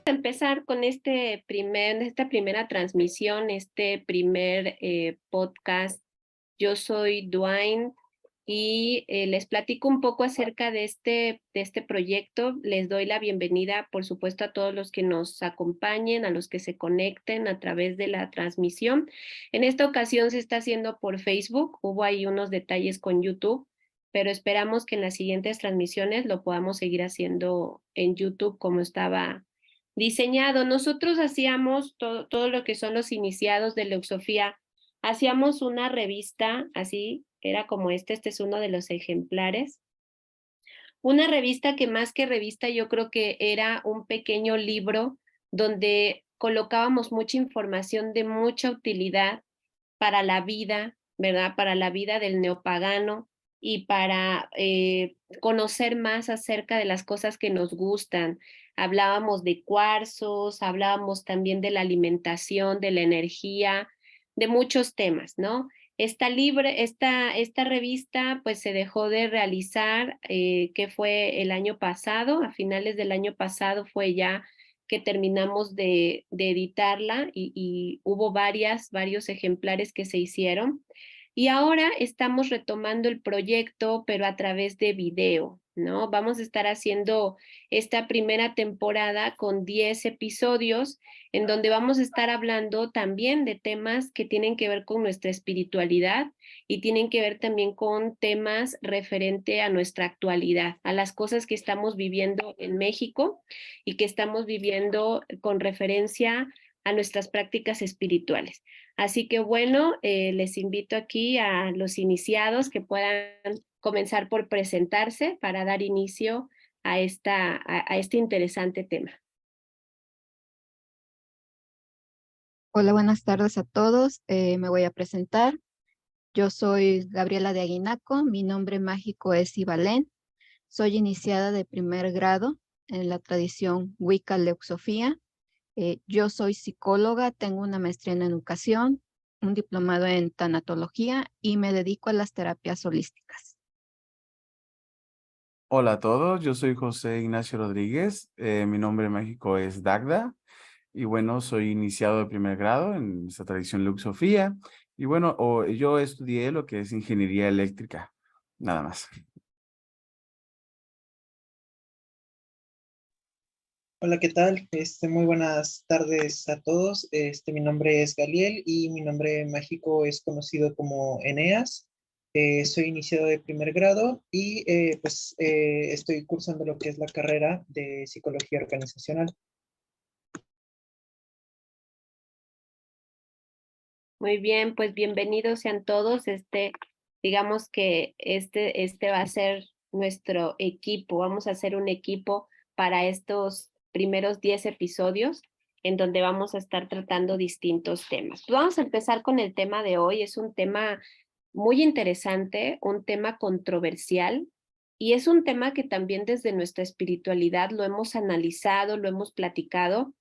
Empezar con esta primera transmisión, este primer podcast. Yo soy Dwayne y les platico un poco acerca de este proyecto. Les doy la bienvenida, por supuesto, a todos los que nos acompañen, a los que se conecten a través de la transmisión. En esta ocasión se está haciendo por Facebook, hubo ahí unos detalles con YouTube, pero esperamos que en las siguientes transmisiones lo podamos seguir haciendo en YouTube como estaba diseñado. Nosotros hacíamos todo lo que son los iniciados de Leuxofía. Hacíamos una revista, así, era como este es uno de los ejemplares. Una revista que más que revista yo creo que era un pequeño libro donde colocábamos mucha información de mucha utilidad para la vida, ¿verdad? Para la vida del neopagano y para conocer más acerca de las cosas que nos gustan. Hablábamos de cuarzos, hablábamos también de la alimentación, de la energía, de muchos temas, ¿no? Esta revista pues se dejó de realizar, que fue el año pasado, a finales del año pasado fue ya que terminamos de editarla y hubo varios ejemplares que se hicieron. Y ahora estamos retomando el proyecto, pero a través de video, ¿no? Vamos a estar haciendo esta primera temporada con 10 episodios en donde vamos a estar hablando también de temas que tienen que ver con nuestra espiritualidad y tienen que ver también con temas referente a nuestra actualidad, a las cosas que estamos viviendo en México y que estamos viviendo con referencia a nuestras prácticas espirituales. Así que bueno, les invito aquí a los iniciados que puedan comenzar por presentarse para dar inicio a este interesante tema. Hola, buenas tardes a todos. Me voy a presentar. Yo soy Gabriela de Aguinaco. Mi nombre mágico es Ibalén. Soy iniciada de primer grado en la tradición Wicca Leuxofía. Yo soy psicóloga, tengo una maestría en educación, un diplomado en tanatología y me dedico a las terapias holísticas. Hola a todos, yo soy José Ignacio Rodríguez, mi nombre mágico es Dagda y bueno, soy iniciado de primer grado en esta tradición Luxofía y bueno, yo estudié lo que es ingeniería eléctrica, nada más. Hola, ¿qué tal? Muy buenas tardes a todos. Mi nombre es Galiel y mi nombre mágico es conocido como Eneas. Soy iniciado de primer grado y estoy cursando lo que es la carrera de psicología organizacional. Muy bien, pues bienvenidos sean todos. Digamos que este va a ser nuestro equipo. Vamos a hacer un equipo para estos primeros 10 episodios en donde vamos a estar tratando distintos temas. Pues vamos a empezar con el tema de hoy. Es un tema muy interesante, un tema controversial y es un tema que también desde nuestra espiritualidad lo hemos analizado, lo hemos platicado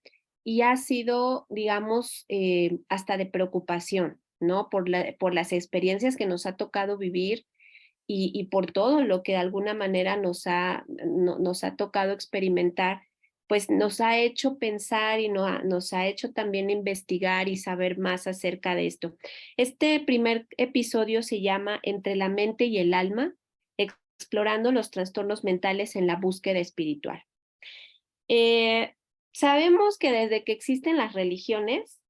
y ha sido, digamos, hasta de preocupación, ¿no? Por las experiencias que nos ha tocado vivir y por todo lo que de alguna manera nos ha tocado experimentar, pues nos ha hecho pensar y nos ha hecho también investigar y saber más acerca de esto. Este primer episodio se llama Entre la mente y el alma, explorando los trastornos mentales en la búsqueda espiritual. Sabemos que desde que existen las religiones,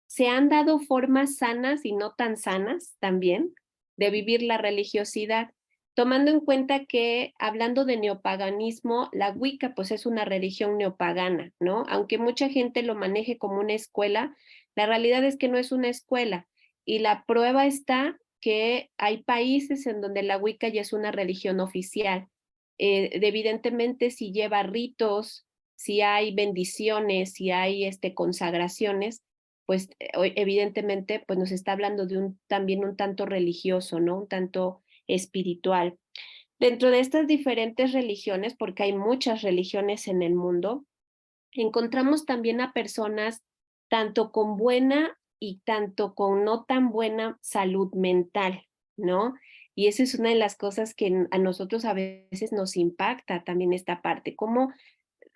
se han dado formas sanas y no tan sanas también de vivir la religiosidad, tomando en cuenta que hablando de neopaganismo, la Wicca pues es una religión neopagana, ¿no? Aunque mucha gente lo maneje como una escuela, la realidad es que no es una escuela y la prueba está que hay países en donde la Wicca ya es una religión oficial. Evidentemente si lleva ritos, si hay bendiciones, si hay consagraciones, pues evidentemente pues nos está hablando de también un tanto religioso, ¿no? Un tanto espiritual. Dentro de estas diferentes religiones, porque hay muchas religiones en el mundo, encontramos también a personas tanto con buena y tanto con no tan buena salud mental, ¿no? Y esa es una de las cosas que a nosotros a veces nos impacta también esta parte, cómo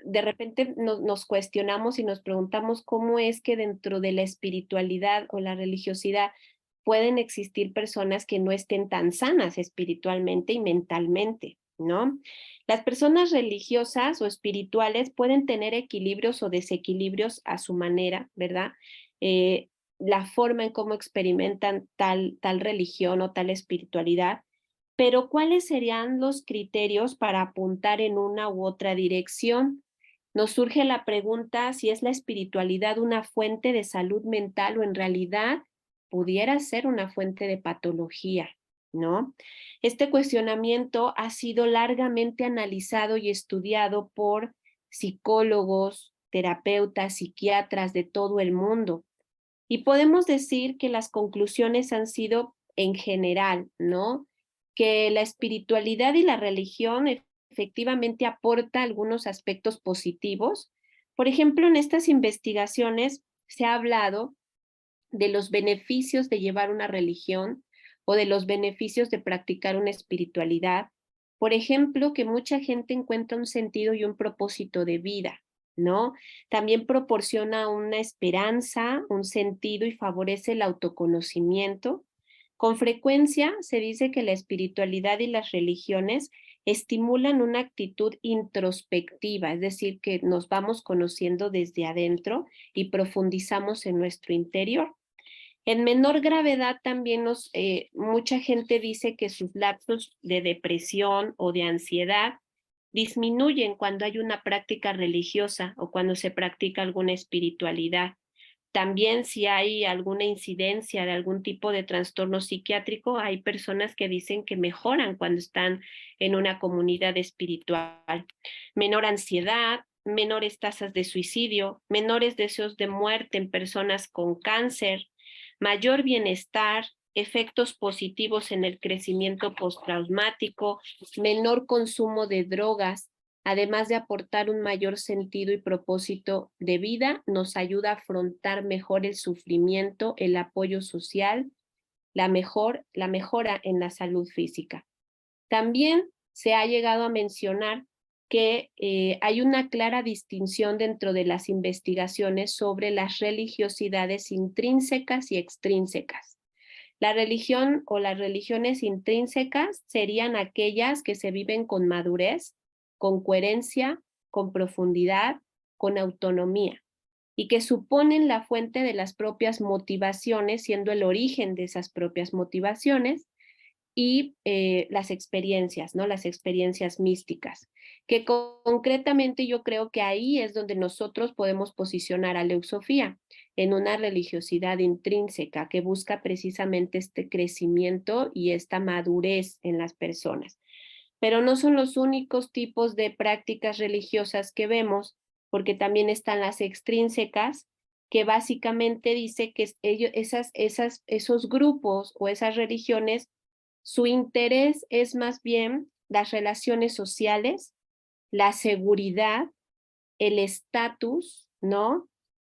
de repente nos cuestionamos y nos preguntamos cómo es que dentro de la espiritualidad o la religiosidad pueden existir personas que no estén tan sanas espiritualmente y mentalmente, ¿no? Las personas religiosas o espirituales pueden tener equilibrios o desequilibrios a su manera, ¿verdad? La forma en cómo experimentan tal religión o tal espiritualidad, pero ¿cuáles serían los criterios para apuntar en una u otra dirección? Nos surge la pregunta si es la espiritualidad una fuente de salud mental o en realidad pudiera ser una fuente de patología, ¿no? Este cuestionamiento ha sido largamente analizado y estudiado por psicólogos, terapeutas, psiquiatras de todo el mundo. Y podemos decir que las conclusiones han sido en general, ¿no? Que la espiritualidad y la religión efectivamente aporta algunos aspectos positivos. Por ejemplo, en estas investigaciones se ha hablado de los beneficios de llevar una religión o de los beneficios de practicar una espiritualidad. Por ejemplo, que mucha gente encuentra un sentido y un propósito de vida, ¿no? También proporciona una esperanza, un sentido y favorece el autoconocimiento. Con frecuencia se dice que la espiritualidad y las religiones estimulan una actitud introspectiva, es decir, que nos vamos conociendo desde adentro y profundizamos en nuestro interior. En menor gravedad también mucha gente dice que sus lapsos de depresión o de ansiedad disminuyen cuando hay una práctica religiosa o cuando se practica alguna espiritualidad. También si hay alguna incidencia de algún tipo de trastorno psiquiátrico, hay personas que dicen que mejoran cuando están en una comunidad espiritual. Menor ansiedad, menores tasas de suicidio, menores deseos de muerte en personas con cáncer, mayor bienestar, efectos positivos en el crecimiento postraumático, menor consumo de drogas, además de aportar un mayor sentido y propósito de vida, nos ayuda a afrontar mejor el sufrimiento, el apoyo social, la mejora en la salud física. También se ha llegado a mencionar que hay una clara distinción dentro de las investigaciones sobre las religiosidades intrínsecas y extrínsecas. La religión o las religiones intrínsecas serían aquellas que se viven con madurez, con coherencia, con profundidad, con autonomía, y que suponen la fuente de las propias motivaciones, siendo el origen de esas propias motivaciones, y las experiencias, ¿no? Las experiencias místicas, que concretamente yo creo que ahí es donde nosotros podemos posicionar a la Eusofía, en una religiosidad intrínseca que busca precisamente este crecimiento y esta madurez en las personas. Pero no son los únicos tipos de prácticas religiosas que vemos, porque también están las extrínsecas, que básicamente dice que esos grupos o esas religiones, su interés es más bien las relaciones sociales, la seguridad, el estatus, ¿no?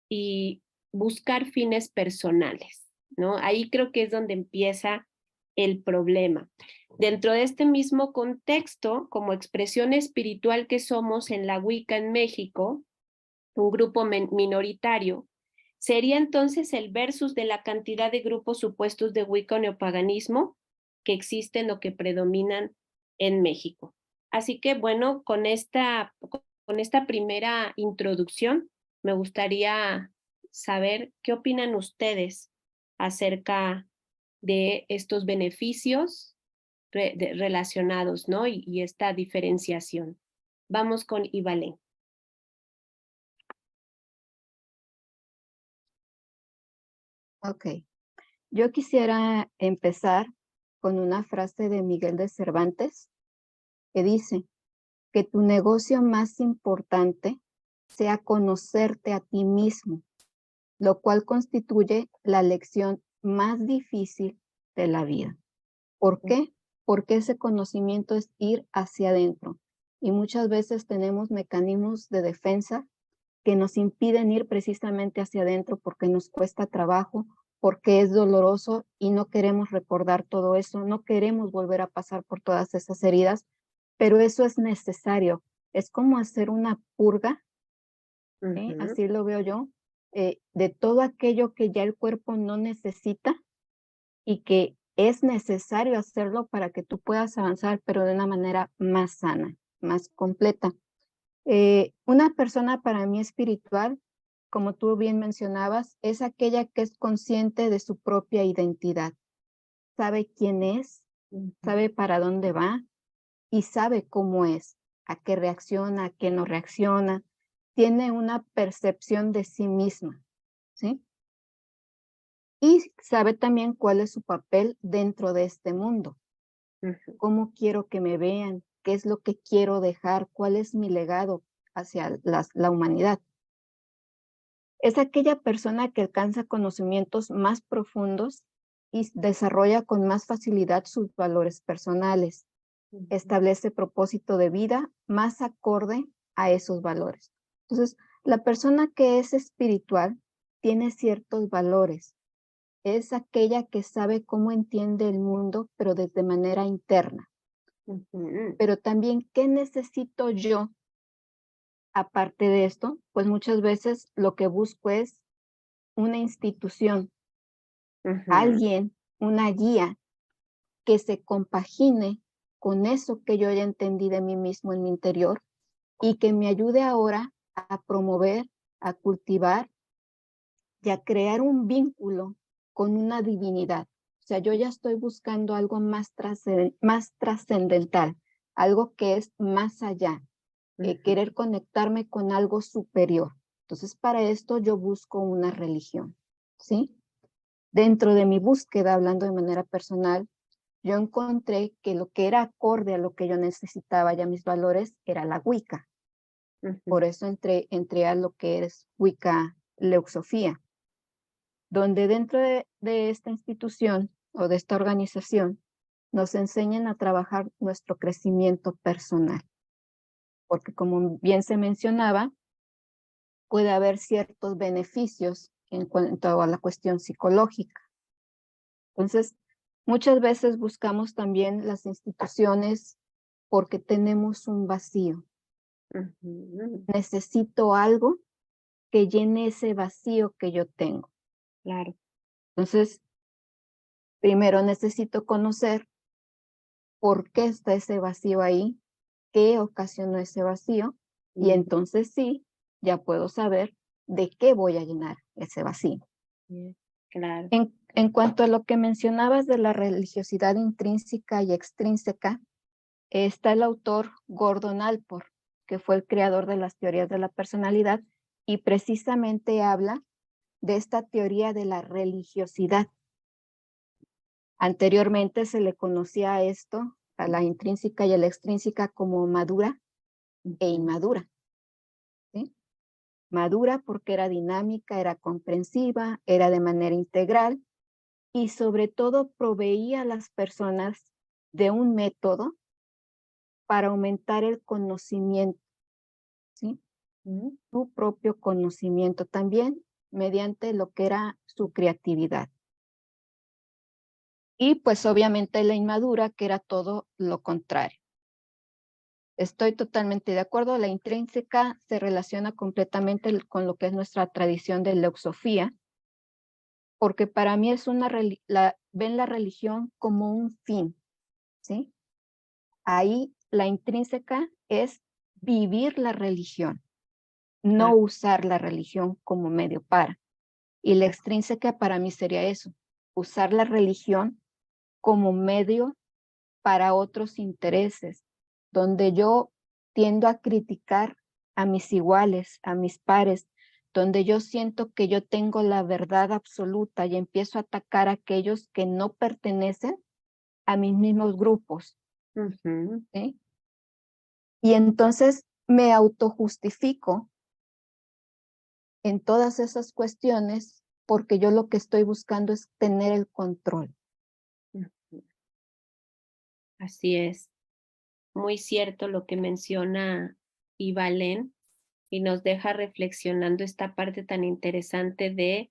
Y buscar fines personales, ¿no? Ahí creo que es donde empieza el problema. Dentro de este mismo contexto, como expresión espiritual que somos en la Wicca en México, un grupo minoritario, sería entonces el versus de la cantidad de grupos supuestos de Wicca o neopaganismo que existen o que predominan en México. Así que bueno, con esta primera introducción, me gustaría saber qué opinan ustedes acerca de estos beneficios relacionados, ¿no? Y esta diferenciación. Vamos con Ivalén. Ok, yo quisiera empezar con una frase de Miguel de Cervantes que dice que tu negocio más importante sea conocerte a ti mismo, lo cual constituye la lección más difícil de la vida. ¿Por qué? Porque ese conocimiento es ir hacia adentro y muchas veces tenemos mecanismos de defensa que nos impiden ir precisamente hacia adentro porque nos cuesta trabajo porque es doloroso y no queremos recordar todo eso, no queremos volver a pasar por todas esas heridas, pero eso es necesario. Es como hacer una purga, ¿sí? Así lo veo yo, de todo aquello que ya el cuerpo no necesita y que es necesario hacerlo para que tú puedas avanzar, pero de una manera más sana, más completa. Una persona para mí espiritual, como tú bien mencionabas, es aquella que es consciente de su propia identidad. Sabe quién es, sabe para dónde va y sabe cómo es, a qué reacciona, a qué no reacciona. Tiene una percepción de sí misma, ¿sí? Y sabe también cuál es su papel dentro de este mundo. ¿Cómo quiero que me vean? ¿Qué es lo que quiero dejar? ¿Cuál es mi legado hacia la humanidad? Es aquella persona que alcanza conocimientos más profundos y desarrolla con más facilidad sus valores personales. Establece propósito de vida más acorde a esos valores. Entonces, la persona que es espiritual tiene ciertos valores. Es aquella que sabe cómo entiende el mundo, pero desde manera interna. Pero también, ¿qué necesito yo? Aparte de esto, pues muchas veces lo que busco es una institución, alguien, una guía que se compagine con eso que yo ya entendí de mí mismo en mi interior y que me ayude ahora a promover, a cultivar y a crear un vínculo con una divinidad. O sea, yo ya estoy buscando algo más trascendental, algo que es más allá, querer conectarme con algo superior. Entonces, para esto yo busco una religión, ¿sí? Dentro de mi búsqueda, hablando de manera personal, yo encontré que lo que era acorde a lo que yo necesitaba y a mis valores era la Wicca. Por eso entré a lo que es Wicca Leuxofía, donde dentro de esta institución o de esta organización nos enseñan a trabajar nuestro crecimiento personal. Porque como bien se mencionaba, puede haber ciertos beneficios en cuanto a la cuestión psicológica. Entonces, muchas veces buscamos también las instituciones porque tenemos un vacío. Necesito algo que llene ese vacío que yo tengo. Claro. Entonces, primero necesito conocer por qué está ese vacío ahí, qué ocasionó ese vacío, y entonces sí, ya puedo saber de qué voy a llenar ese vacío. Claro. En cuanto a lo que mencionabas de la religiosidad intrínseca y extrínseca, está el autor Gordon Allport, que fue el creador de las teorías de la personalidad, y precisamente habla de esta teoría de la religiosidad. Anteriormente se le conocía a esto, a la intrínseca y a la extrínseca, como madura e inmadura, ¿sí? Madura porque era dinámica, era comprensiva, era de manera integral y sobre todo proveía a las personas de un método para aumentar el conocimiento, ¿sí? Su propio conocimiento también mediante lo que era su creatividad. Y pues obviamente la inmadura, que era todo lo contrario. Estoy totalmente de acuerdo. La intrínseca se relaciona completamente con lo que es nuestra tradición de Leuxofía, porque para mí es ven la religión como un fin, ¿sí? Ahí la intrínseca es vivir la religión, no usar la religión como medio para. Y la extrínseca para mí sería eso, usar la religión como medio para otros intereses, donde yo tiendo a criticar a mis iguales, a mis pares, donde yo siento que yo tengo la verdad absoluta y empiezo a atacar a aquellos que no pertenecen a mis mismos grupos, ¿sí? Y entonces me autojustifico en todas esas cuestiones porque yo lo que estoy buscando es tener el control. Así es. Muy cierto lo que menciona Ivalén y nos deja reflexionando esta parte tan interesante de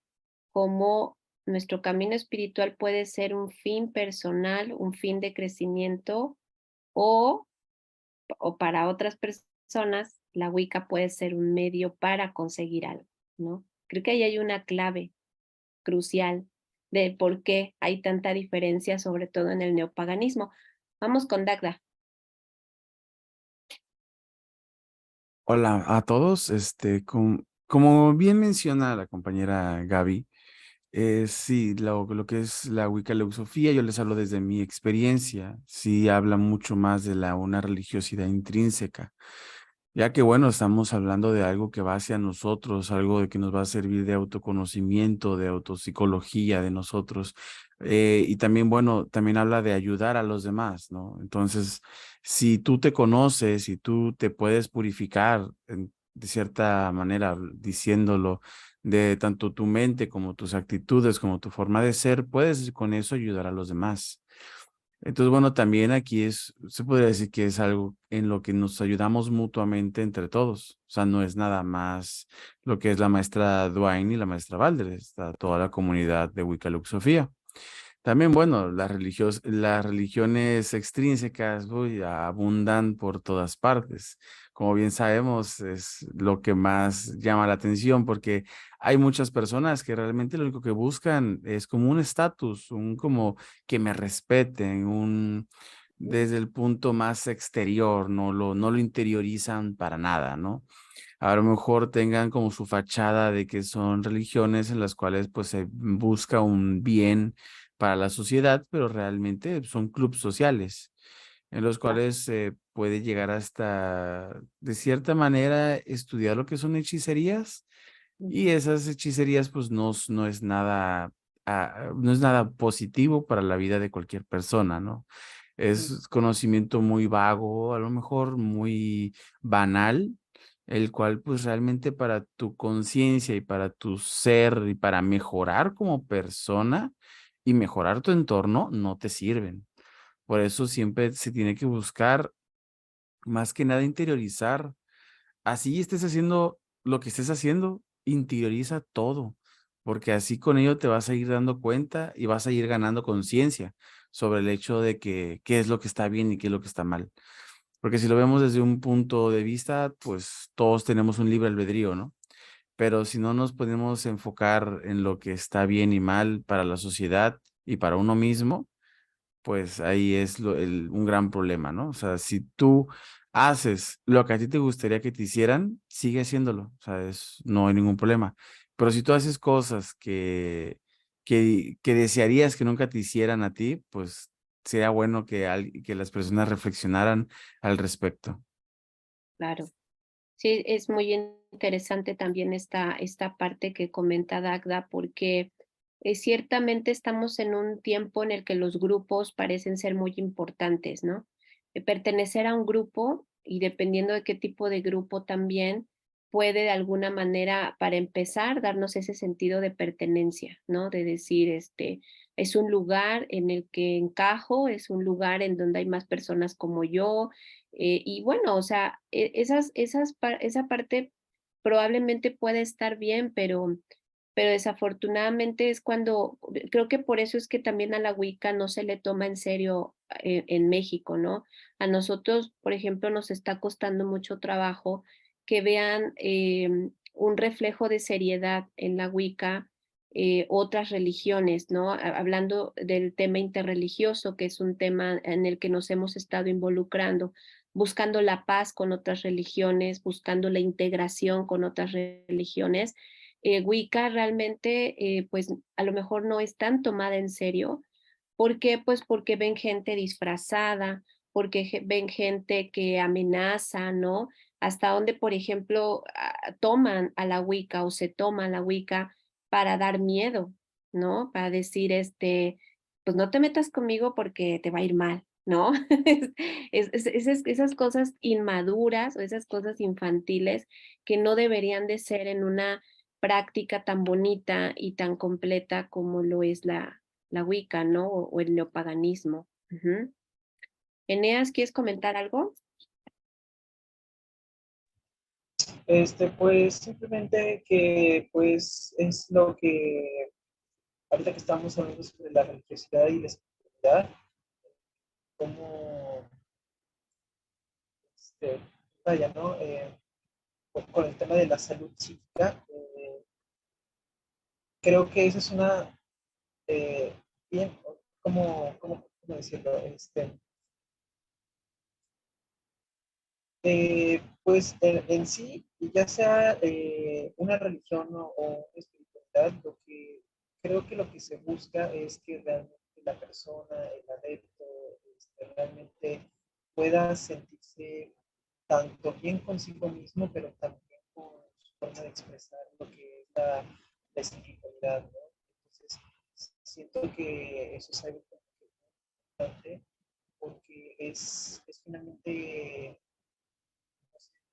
cómo nuestro camino espiritual puede ser un fin personal, un fin de crecimiento, o para otras personas, la Wicca puede ser un medio para conseguir algo, ¿no? Creo que ahí hay una clave crucial de por qué hay tanta diferencia, sobre todo en el neopaganismo. Vamos con Dagda. Hola a todos. Como bien menciona la compañera Gaby, sí, lo que es la Wicca Leusofía, yo les hablo desde mi experiencia. Sí, habla mucho más de una religiosidad intrínseca, ya que bueno, estamos hablando de algo que va hacia nosotros, algo de que nos va a servir de autoconocimiento, de autopsicología de nosotros. Y también, bueno, también habla de ayudar a los demás, ¿no? Entonces, si tú te conoces, si tú te puedes purificar de cierta manera, diciéndolo, de tanto tu mente como tus actitudes, como tu forma de ser, puedes con eso ayudar a los demás. Entonces, bueno, también aquí se podría decir que es algo en lo que nos ayudamos mutuamente entre todos. O sea, no es nada más lo que es la maestra Dwayne y la maestra Valder, está toda la comunidad de Wicca Lux Sofía. También, bueno, las religiones extrínsecas uy, abundan por todas partes. Como bien sabemos, es lo que más llama la atención porque hay muchas personas que realmente lo único que buscan es como un estatus, un como que me respeten, desde el punto más exterior, no lo interiorizan para nada, ¿no? A lo mejor tengan como su fachada de que son religiones en las cuales pues se busca un bien para la sociedad, pero realmente son clubes sociales en los cuales se puede llegar hasta, de cierta manera, estudiar lo que son hechicerías y esas hechicerías pues no es nada, no es nada positivo para la vida de cualquier persona, ¿no? Es conocimiento muy vago, a lo mejor muy banal, el cual pues realmente para tu conciencia y para tu ser y para mejorar como persona y mejorar tu entorno no te sirven. Por eso siempre se tiene que buscar más que nada interiorizar. Así estés haciendo lo que estés haciendo, interioriza todo, porque así con ello te vas a ir dando cuenta y vas a ir ganando conciencia sobre el hecho de que qué es lo que está bien y qué es lo que está mal. Porque si lo vemos desde un punto de vista, pues todos tenemos un libre albedrío, ¿no? Pero si no nos podemos enfocar en lo que está bien y mal para la sociedad y para uno mismo, pues ahí es un gran problema, ¿no? O sea, si tú haces lo que a ti te gustaría que te hicieran, sigue haciéndolo, o sea, no hay ningún problema. Pero si tú haces cosas que desearías que nunca te hicieran a ti, pues sería bueno que las personas reflexionaran al respecto. Claro. Sí, es muy interesante también esta parte que comenta Dagda, porque ciertamente estamos en un tiempo en el que los grupos parecen ser muy importantes, ¿no? Pertenecer a un grupo, y dependiendo de qué tipo de grupo también, puede de alguna manera, para empezar, darnos ese sentido de pertenencia, ¿no? De decir, es un lugar en el que encajo, es un lugar en donde hay más personas como yo, y bueno, o sea, esa parte probablemente puede estar bien, pero desafortunadamente es cuando, creo que por eso es que también a la Wicca no se le toma en serio en México, ¿no? A nosotros, por ejemplo, nos está costando mucho trabajo que vean un reflejo de seriedad en la Wicca, otras religiones, ¿no? Hablando del tema interreligioso, que es un tema en el que nos hemos estado involucrando, buscando la paz con otras religiones, buscando la integración con otras religiones. Wicca realmente, pues a lo mejor no es tan tomada en serio. ¿Por qué? Pues porque ven gente disfrazada, porque ven gente que amenaza, ¿no? Hasta donde, por ejemplo, toman a la Wicca o se toma a la Wicca para dar miedo, ¿no? Para decir, pues no te metas conmigo porque te va a ir mal, ¿no? Esas cosas inmaduras o esas cosas infantiles que no deberían de ser en una práctica tan bonita y tan completa como lo es la Wicca, ¿no? O el neopaganismo. Ujú. Eneas, ¿quieres comentar algo? Pues simplemente que pues es lo que ahorita que estamos hablando sobre la religiosidad y la espiritualidad, cómo, vaya, ¿no? Con el tema de la salud psíquica, creo que eso es una, bien, ¿cómo decirlo? Pues en sí, ya sea una religión o una espiritualidad, creo que lo que se busca es que realmente la persona, el adepto, realmente pueda sentirse tanto bien consigo mismo, pero también con su forma de expresar lo que es la espiritualidad, ¿no? Entonces, siento que eso es algo muy importante porque es finalmente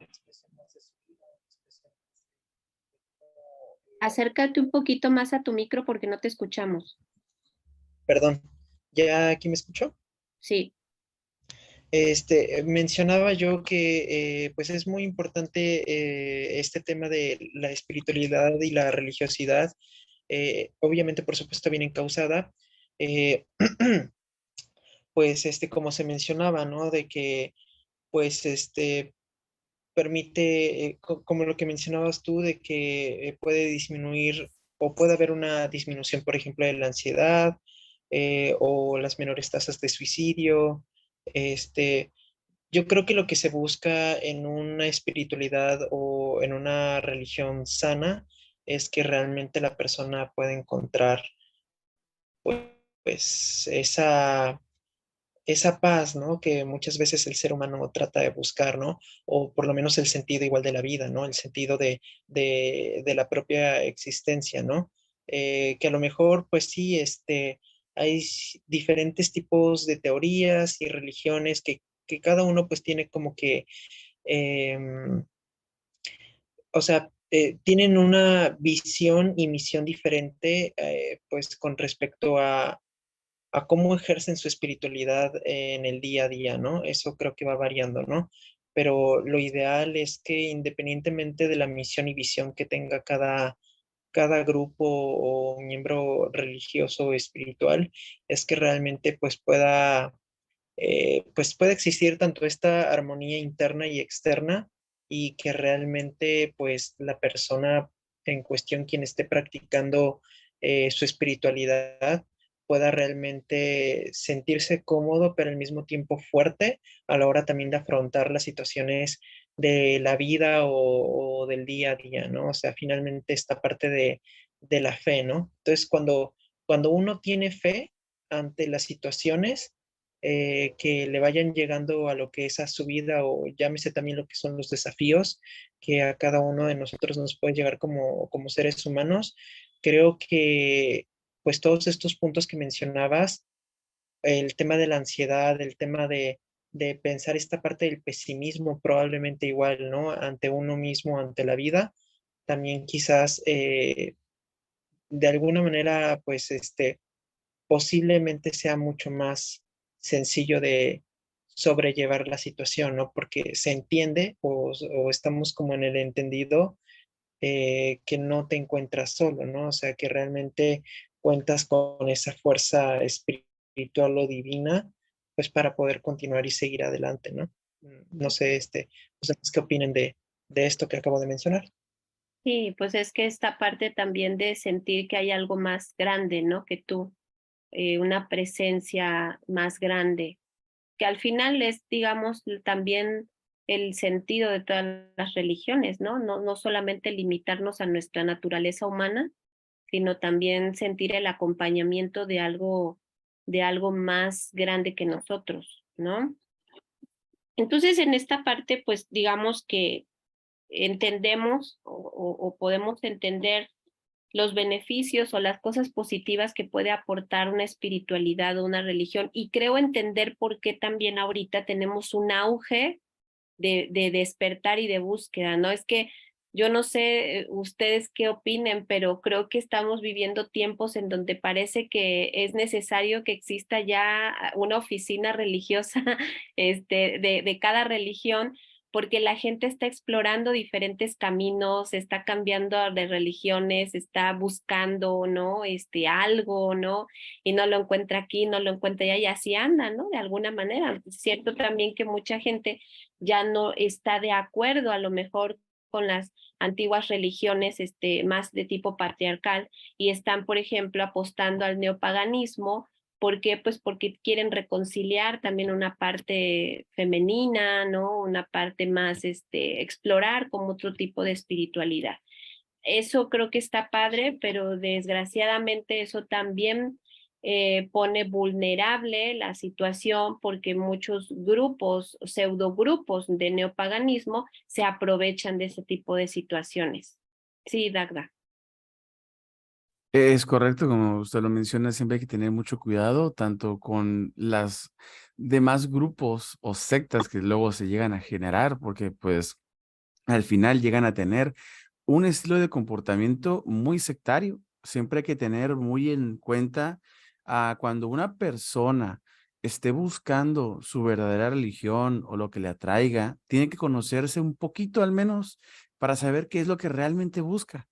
expresión más de su vida, expresión más Acércate un poquito más a tu micro porque no te escuchamos. Perdón, ¿ya aquí me escuchó? Sí. Mencionaba yo que pues es muy importante este tema de la espiritualidad y la religiosidad, obviamente por supuesto bien encausada, eh, pues como se mencionaba, ¿no? De que pues permite, como lo que mencionabas tú, de que puede disminuir o puede haber una disminución, por ejemplo, de la ansiedad o las menores tasas de suicidio. Este, yo creo que lo que se busca en una espiritualidad o en una religión sana es que realmente la persona pueda encontrar, pues, esa paz, ¿no? Que muchas veces el ser humano trata de buscar, ¿no? O por lo menos el sentido igual de la vida, ¿no? El sentido de la propia existencia, ¿no? Que a lo mejor, pues sí, hay diferentes tipos de teorías y religiones que cada uno pues tiene como que, o sea, tienen una visión y misión diferente, pues con respecto a cómo ejercen su espiritualidad en el día a día, ¿no? Eso creo que va variando, ¿no? Pero lo ideal es que independientemente de la misión y visión que tenga cada grupo o miembro religioso o espiritual, es que realmente pues pueda existir tanto esta armonía interna y externa y que realmente pues la persona en cuestión, quien esté practicando su espiritualidad, pueda realmente sentirse cómodo, pero al mismo tiempo fuerte a la hora también de afrontar las situaciones de la vida o del día a día, ¿no? O sea, finalmente esta parte de la fe, ¿no? Entonces, cuando uno tiene fe ante las situaciones, que le vayan llegando a lo que es a su vida o llámese también lo que son los desafíos que a cada uno de nosotros nos puede llegar como seres humanos. Creo que pues todos estos puntos que mencionabas, el tema de la ansiedad, el tema de pensar esta parte del pesimismo probablemente igual, ¿no? Ante uno mismo, ante la vida, también quizás de alguna manera pues posiblemente sea mucho más sencillo de sobrellevar la situación, ¿no? Porque se entiende o estamos como en el entendido que no te encuentras solo, ¿no? O sea, que realmente cuentas con esa fuerza espiritual o divina, pues para poder continuar y seguir adelante, ¿no? No sé, ¿ustedes qué opinen de esto que acabo de mencionar? Sí, pues es que esta parte también de sentir que hay algo más grande, ¿no? Que tú, una presencia más grande, que al final es, digamos, también el sentido de todas las religiones, ¿no? No solamente limitarnos a nuestra naturaleza humana, sino también sentir el acompañamiento de algo más grande que nosotros, ¿no? Entonces, en esta parte, pues digamos que entendemos o podemos entender los beneficios o las cosas positivas que puede aportar una espiritualidad o una religión. Y creo entender por qué también ahorita tenemos un auge de despertar y de búsqueda, ¿no? Es que yo no sé ustedes qué opinen, pero creo que estamos viviendo tiempos en donde parece que es necesario que exista ya una oficina religiosa de cada religión, porque la gente está explorando diferentes caminos, está cambiando de religiones, está buscando, ¿no? Algo, ¿no? Y no lo encuentra aquí, no lo encuentra allá, y así anda, ¿no? De alguna manera. Es cierto también que mucha gente ya no está de acuerdo a lo mejor con las antiguas religiones más de tipo patriarcal y están, por ejemplo, apostando al neopaganismo. ¿Por qué? Pues porque quieren reconciliar también una parte femenina, ¿no? Una parte más, explorar como otro tipo de espiritualidad. Eso creo que está padre, pero desgraciadamente eso también pone vulnerable la situación porque muchos grupos, pseudogrupos de neopaganismo se aprovechan de ese tipo de situaciones. Sí, Dagda. Es correcto, como usted lo menciona, siempre hay que tener mucho cuidado, tanto con las demás grupos o sectas que luego se llegan a generar, porque pues al final llegan a tener un estilo de comportamiento muy sectario. Siempre hay que tener muy en cuenta cuando una persona esté buscando su verdadera religión o lo que le atraiga, tiene que conocerse un poquito al menos para saber qué es lo que realmente busca.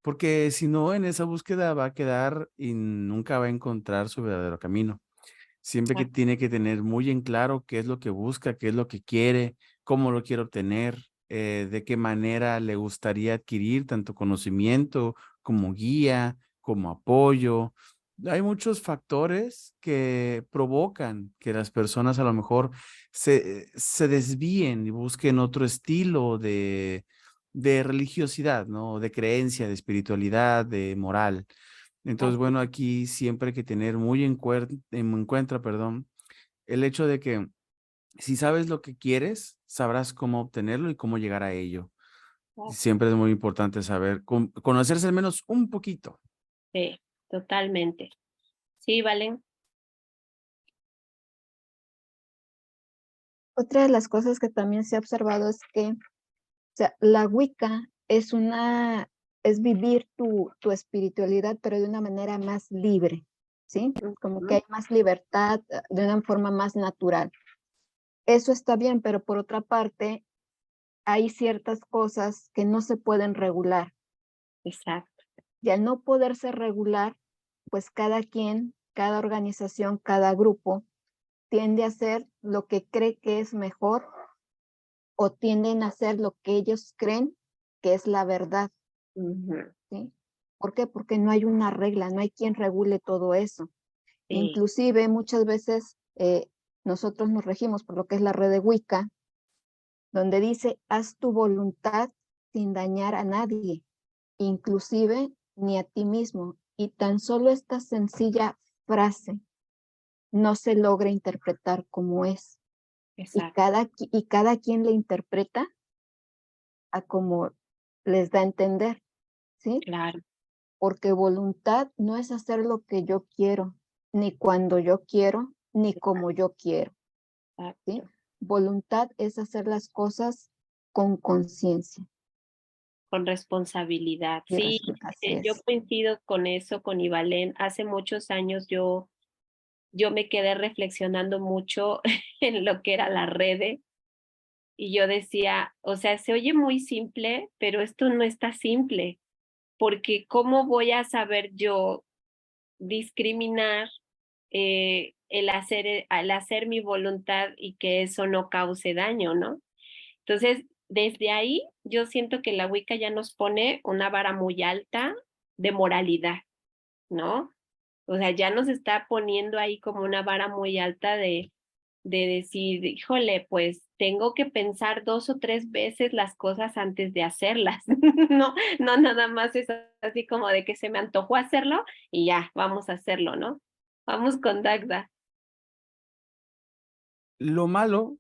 Porque si no, en esa búsqueda va a quedar y nunca va a encontrar su verdadero camino. Siempre que tiene que tener muy en claro qué es lo que busca, qué es lo que quiere, cómo lo quiere obtener, de qué manera le gustaría adquirir tanto conocimiento como guía, como apoyo. Hay muchos factores que provocan que las personas a lo mejor se desvíen y busquen otro estilo de religiosidad, ¿no? De creencia, de espiritualidad, de moral. Entonces, bueno, aquí siempre hay que tener muy en cuenta, perdón, el hecho de que si sabes lo que quieres, sabrás cómo obtenerlo y cómo llegar a ello. Siempre es muy importante saber, conocerse al menos un poquito. Sí, totalmente. Sí, Valen. Otra de las cosas que también se ha observado es que, o sea, la Wicca es vivir tu espiritualidad, pero de una manera más libre, ¿sí? Como que hay más libertad de una forma más natural. Eso está bien, pero por otra parte, hay ciertas cosas que no se pueden regular. Exacto. Y al no poderse regular, pues cada quien, cada organización, cada grupo tiende a hacer lo que cree que es mejor o tienden a hacer lo que ellos creen que es la verdad. ¿Sí? ¿Por qué? Porque no hay una regla, no hay quien regule todo eso. Sí. Inclusive muchas veces nosotros nos regimos por lo que es la red de Wicca, donde dice, haz tu voluntad sin dañar a nadie, inclusive ni a ti mismo. Y tan solo esta sencilla frase no se logra interpretar como es. Exacto. Y cada quien le interpreta a como les da a entender, ¿sí? Claro. Porque voluntad no es hacer lo que yo quiero, ni cuando yo quiero, ni como yo quiero, ¿sí? Exacto. Voluntad es hacer las cosas con conciencia. Con responsabilidad. Sí, Así yo es. coincido con eso, con Ivalén. Hace muchos años yo me quedé reflexionando mucho en lo que era la red y yo decía, o sea, se oye muy simple, pero esto no está simple, porque ¿cómo voy a saber yo discriminar al hacer mi voluntad y que eso no cause daño, ¿no? Entonces, desde ahí yo siento que la Wicca ya nos pone una vara muy alta de moralidad, ¿no? O sea, ya nos está poniendo ahí como una vara muy alta de decir, híjole, pues tengo que pensar 2 o 3 veces las cosas antes de hacerlas. No, no nada más es así como de que se me antojó hacerlo y ya, vamos a hacerlo, ¿no? Vamos con Dagda. Lo malo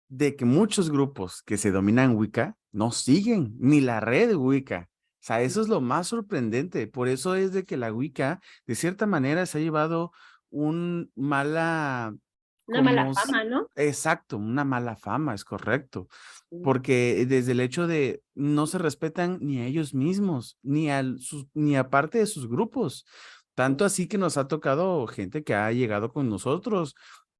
de que muchos grupos que se dominan Wicca no siguen ni la red Wicca. O sea, eso es lo más sorprendente. Por eso es de que la Wicca, de cierta manera, se ha llevado un mala, Una mala fama, ¿no? exacto, una mala fama, es correcto. Porque desde el hecho de no se respetan ni a ellos mismos, ni a parte de sus grupos. Tanto así que nos ha tocado gente que ha llegado con nosotros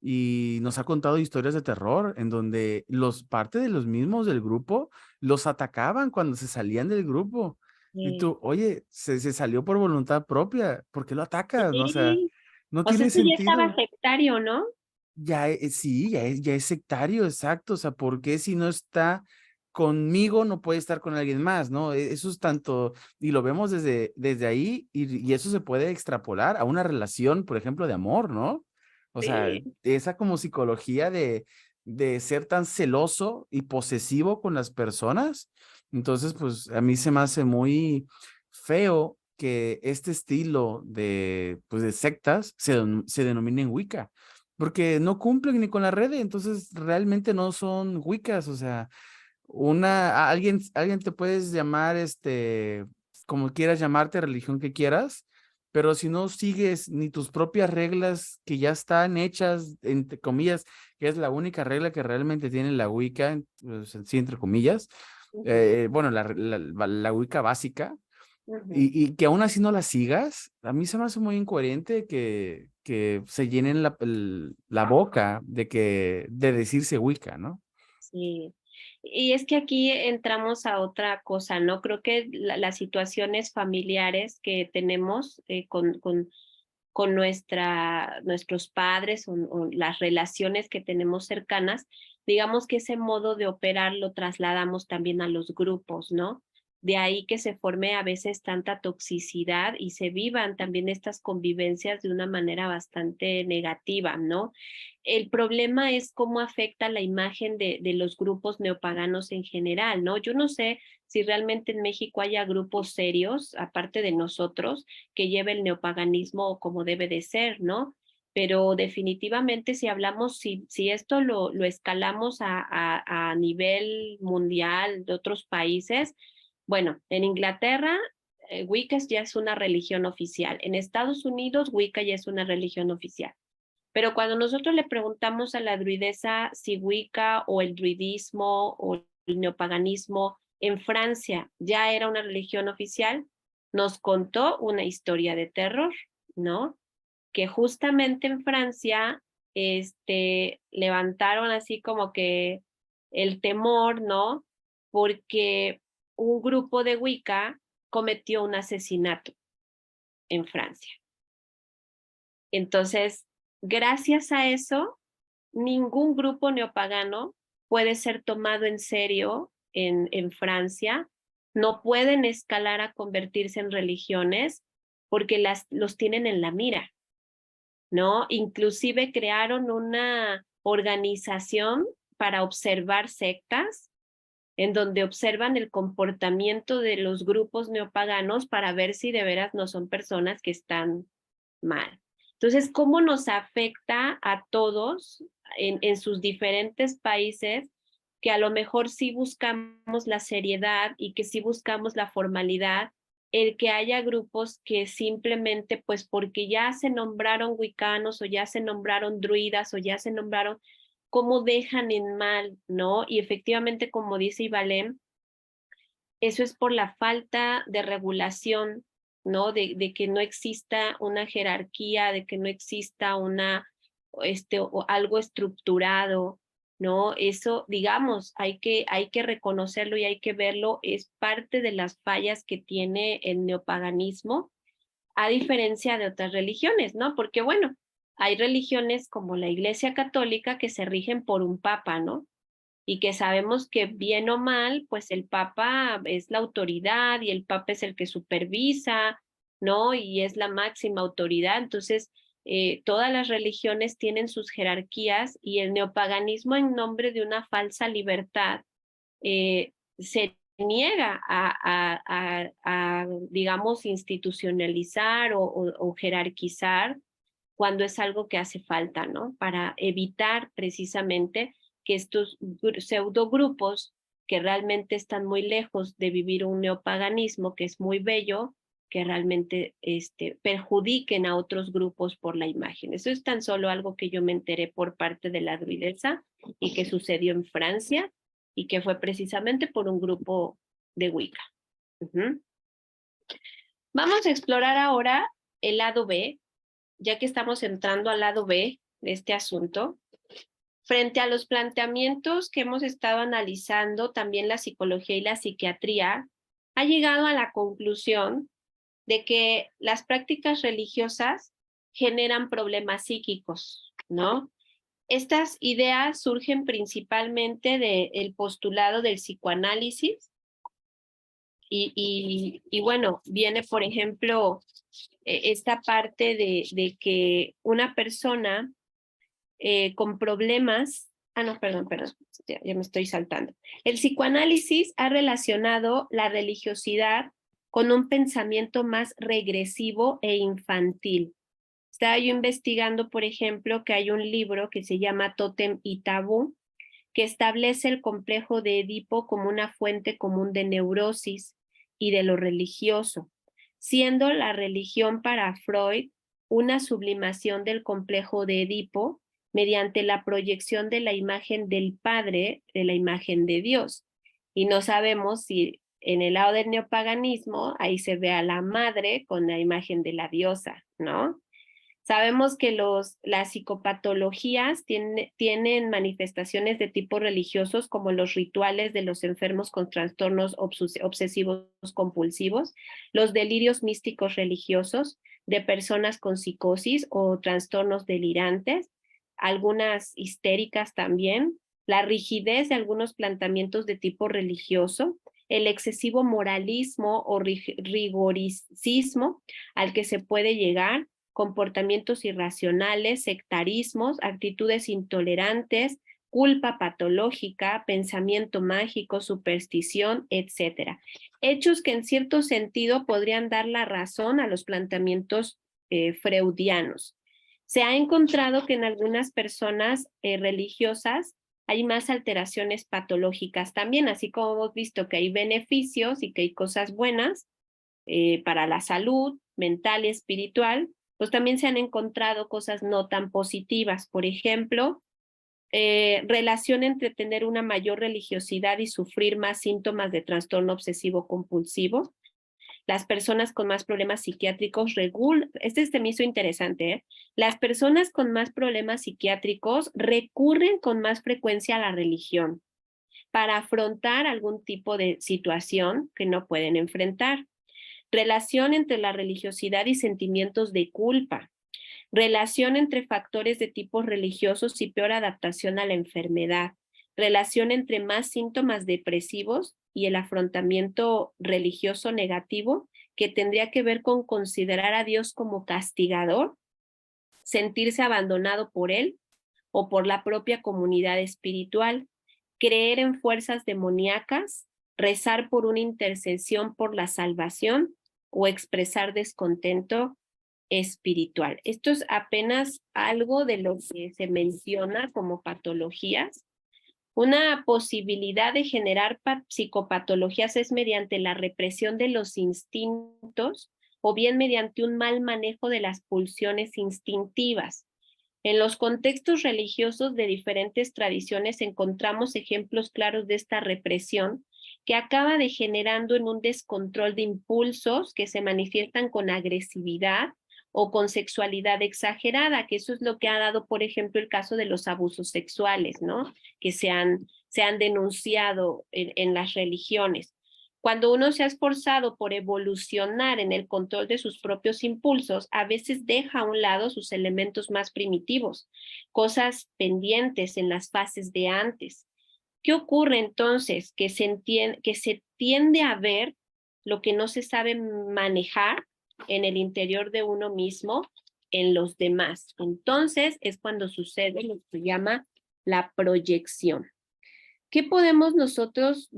y nos ha contado historias de terror en donde parte de los mismos del grupo los atacaban cuando se salían del grupo. Y tú, oye, se salió por voluntad propia, ¿por qué lo atacas? ¿No? O sea, Sí. no O sea, tiene esto ya estaba sentido. sectario, ¿no? Sí, ya es sectario, exacto. O sea, ¿por qué si no está conmigo no puede estar con alguien más, ¿no? Eso es tanto, y lo vemos desde ahí, y eso se puede extrapolar a una relación, por ejemplo, de amor, ¿no? O sea, Sí. esa como psicología de ser tan celoso y posesivo con las personas. Entonces, pues a mí se me hace muy feo que este estilo pues, de sectas se denominen Wicca, porque no cumplen ni con la red, entonces realmente no son Wiccas. O sea, alguien te puedes llamar, como quieras llamarte, religión que quieras, pero si no sigues ni tus propias reglas que ya están hechas, entre comillas, que es la única regla que realmente tiene la Wicca, pues, sí, entre comillas, Ujú, bueno, la Wicca básica, ujú. y que aún así no la sigas, a mí se me hace muy incoherente que se llenen la boca de decirse Wicca, ¿no? Sí. Y es que aquí entramos a otra cosa, ¿no? Creo que las situaciones familiares que tenemos con nuestros padres o las relaciones que tenemos cercanas, digamos que ese modo de operar lo trasladamos también a los grupos, ¿no? De ahí que se forme a veces tanta toxicidad y se vivan también estas convivencias de una manera bastante negativa, ¿no? El problema es cómo afecta la imagen de los grupos neopaganos en general, ¿no? Yo no sé si realmente en México haya grupos serios, aparte de nosotros, que lleve el neopaganismo como debe de ser, ¿no? Pero definitivamente si hablamos, si esto lo escalamos a nivel mundial de otros países, bueno, en Inglaterra Wicca ya es una religión oficial, en Estados Unidos Wicca ya es una religión oficial. Pero cuando nosotros le preguntamos a la druidesa si Wicca o el druidismo o el neopaganismo en Francia ya era una religión oficial, nos contó una historia de terror, ¿no? Que justamente en Francia levantaron así como que el temor, ¿no? Porque un grupo de Wicca cometió un asesinato en Francia. Entonces, gracias a eso, ningún grupo neopagano puede ser tomado en serio en Francia, no pueden escalar a convertirse en religiones porque los tienen en la mira, ¿no? Inclusive crearon una organización para observar sectas en donde observan el comportamiento de los grupos neopaganos para ver si de veras no son personas que están mal. Entonces, ¿cómo nos afecta a todos en sus diferentes países que a lo mejor sí buscamos la seriedad y que sí buscamos la formalidad, el que haya grupos que simplemente, pues porque ya se nombraron wicanos o ya se nombraron druidas o ya se nombraron, cómo dejan en mal, ¿no? Y efectivamente, como dice Ibalem, eso es por la falta de regulación, ¿no? De que no exista una jerarquía, de que no exista o algo estructurado, ¿no? Eso, digamos, hay que reconocerlo y hay que verlo, es parte de las fallas que tiene el neopaganismo, a diferencia de otras religiones, ¿no? Porque bueno, hay religiones como la Iglesia Católica que se rigen por un papa, ¿no? Y que sabemos que bien o mal, pues el Papa es la autoridad y el Papa es el que supervisa, ¿no? Y es la máxima autoridad. Entonces, todas las religiones tienen sus jerarquías y el neopaganismo en nombre de una falsa libertad se niega digamos, institucionalizar o jerarquizar cuando es algo que hace falta, ¿no? Para evitar precisamente que estos pseudo grupos que realmente están muy lejos de vivir un neopaganismo que es muy bello, que realmente perjudiquen a otros grupos por la imagen. Eso es tan solo algo que yo me enteré por parte de la druidesa y que sucedió en Francia y que fue precisamente por un grupo de Wicca. Uh-huh. Vamos a explorar ahora el lado B, ya que estamos entrando al lado B de este asunto, frente a los planteamientos que hemos estado analizando, también la psicología y la psiquiatría ha llegado a la conclusión de que las prácticas religiosas generan problemas psíquicos, ¿no? Estas ideas surgen principalmente del postulado del psicoanálisis y bueno, viene, por ejemplo, esta parte de que una persona con problemas, no, perdón, ya me estoy saltando. El psicoanálisis ha relacionado la religiosidad con un pensamiento más regresivo e infantil. Estaba yo investigando, por ejemplo, que hay un libro que se llama Tótem y Tabú, que establece el complejo de Edipo como una fuente común de neurosis y de lo religioso, siendo la religión para Freud una sublimación del complejo de Edipo mediante la proyección de la imagen del Padre, de la imagen de Dios. Y no sabemos si en el lado del neopaganismo, ahí se ve a la madre con la imagen de la diosa, ¿no? Sabemos que las psicopatologías tienen manifestaciones de tipo religiosos, como los rituales de los enfermos con trastornos obsesivos compulsivos, los delirios místicos religiosos de personas con psicosis o trastornos delirantes, algunas histéricas también, la rigidez de algunos planteamientos de tipo religioso, el excesivo moralismo o rigoricismo al que se puede llegar, comportamientos irracionales, sectarismos, actitudes intolerantes, culpa patológica, pensamiento mágico, superstición, etc. Hechos que en cierto sentido podrían dar la razón a los planteamientos freudianos. Se ha encontrado que en algunas personas religiosas hay más alteraciones patológicas también, así como hemos visto que hay beneficios y que hay cosas buenas para la salud mental y espiritual, pues también se han encontrado cosas no tan positivas. Por ejemplo, relación entre tener una mayor religiosidad y sufrir más síntomas de trastorno obsesivo compulsivo. Las personas con más problemas psiquiátricos este me hizo interesante, ¿eh? Las personas con más problemas psiquiátricos recurren con más frecuencia a la religión para afrontar algún tipo de situación que no pueden enfrentar. Relación entre la religiosidad y sentimientos de culpa. Relación entre factores de tipo religiosos y peor adaptación a la enfermedad. Relación entre más síntomas depresivos y el afrontamiento religioso negativo, que tendría que ver con considerar a Dios como castigador, sentirse abandonado por él o por la propia comunidad espiritual, creer en fuerzas demoníacas, rezar por una intercesión por la salvación o expresar descontento espiritual. Esto es apenas algo de lo que se menciona como patologías. Una posibilidad de generar psicopatologías es mediante la represión de los instintos o bien mediante un mal manejo de las pulsiones instintivas. En los contextos religiosos de diferentes tradiciones encontramos ejemplos claros de esta represión que acaba degenerando en un descontrol de impulsos que se manifiestan con agresividad o con sexualidad exagerada, que eso es lo que ha dado, por ejemplo, el caso de los abusos sexuales, ¿no? Que se han denunciado en las religiones. Cuando uno se ha esforzado por evolucionar en el control de sus propios impulsos, a veces deja a un lado sus elementos más primitivos, cosas pendientes en las fases de antes. ¿Qué ocurre entonces? Que se tiende a ver lo que no se sabe manejar en el interior de uno mismo en los demás. Entonces es cuando sucede lo que se llama la proyección. ¿Qué podemos nosotros,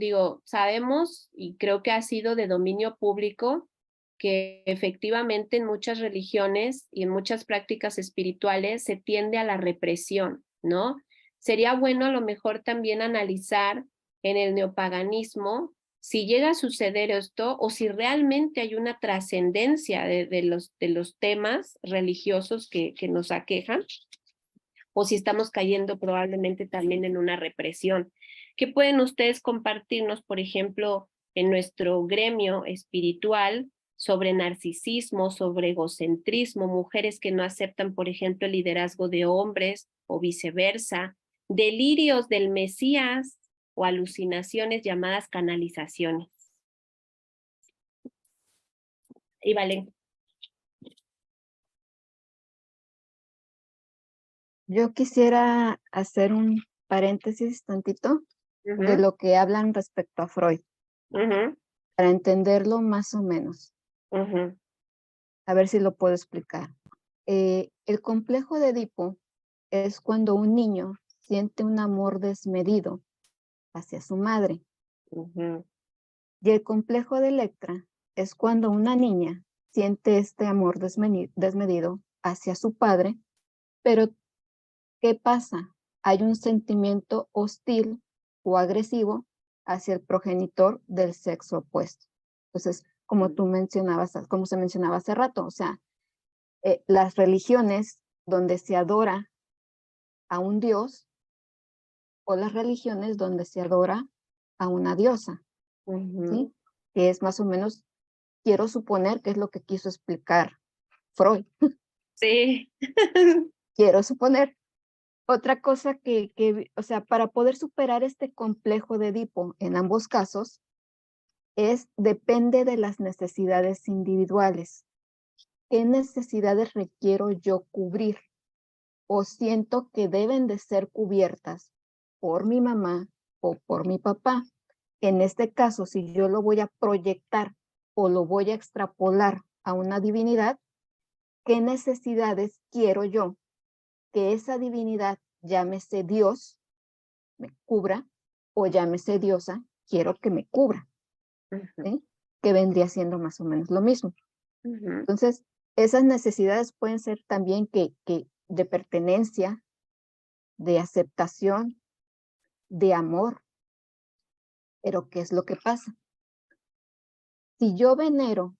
sabemos, y creo que ha sido de dominio público, que efectivamente en muchas religiones y en muchas prácticas espirituales se tiende a la represión, ¿no? Sería bueno a lo mejor también analizar en el neopaganismo si llega a suceder esto o si realmente hay una trascendencia de los temas religiosos que nos aquejan, o si estamos cayendo probablemente también en una represión. ¿Qué pueden ustedes compartirnos, por ejemplo, en nuestro gremio espiritual? sobre narcisismo, sobre egocentrismo, mujeres que no aceptan, por ejemplo, el liderazgo de hombres o viceversa, delirios del Mesías o alucinaciones llamadas canalizaciones. Y Valen. Yo quisiera hacer un paréntesis tantito de lo que hablan respecto a Freud, para entenderlo más o menos. A ver si lo puedo explicar. El complejo de Edipo es cuando un niño siente un amor desmedido hacia su madre. Y el complejo de Electra es cuando una niña siente este amor desmedido hacia su padre, pero ¿qué pasa? Hay un sentimiento hostil o agresivo hacia el progenitor del sexo opuesto. Entonces, como tú mencionabas, como se mencionaba hace rato, o sea, las religiones donde se adora a un dios o las religiones donde se adora a una diosa, ¿sí? Que es más o menos, quiero suponer que es lo que quiso explicar Freud. Sí. Quiero suponer. Otra cosa o sea, para poder superar este complejo de Edipo en ambos casos, depende de las necesidades individuales. ¿Qué necesidades requiero yo cubrir? O siento que deben de ser cubiertas por mi mamá o por mi papá. En este caso, si yo lo voy a proyectar o lo voy a extrapolar a una divinidad, ¿qué necesidades quiero yo que esa divinidad, llámese Dios, me cubra, o llámese diosa, quiero que me cubra? ¿Sí? Que vendría siendo más o menos lo mismo. Entonces, esas necesidades pueden ser también que de pertenencia, de aceptación, de amor. Pero ¿qué es lo que pasa? Si yo venero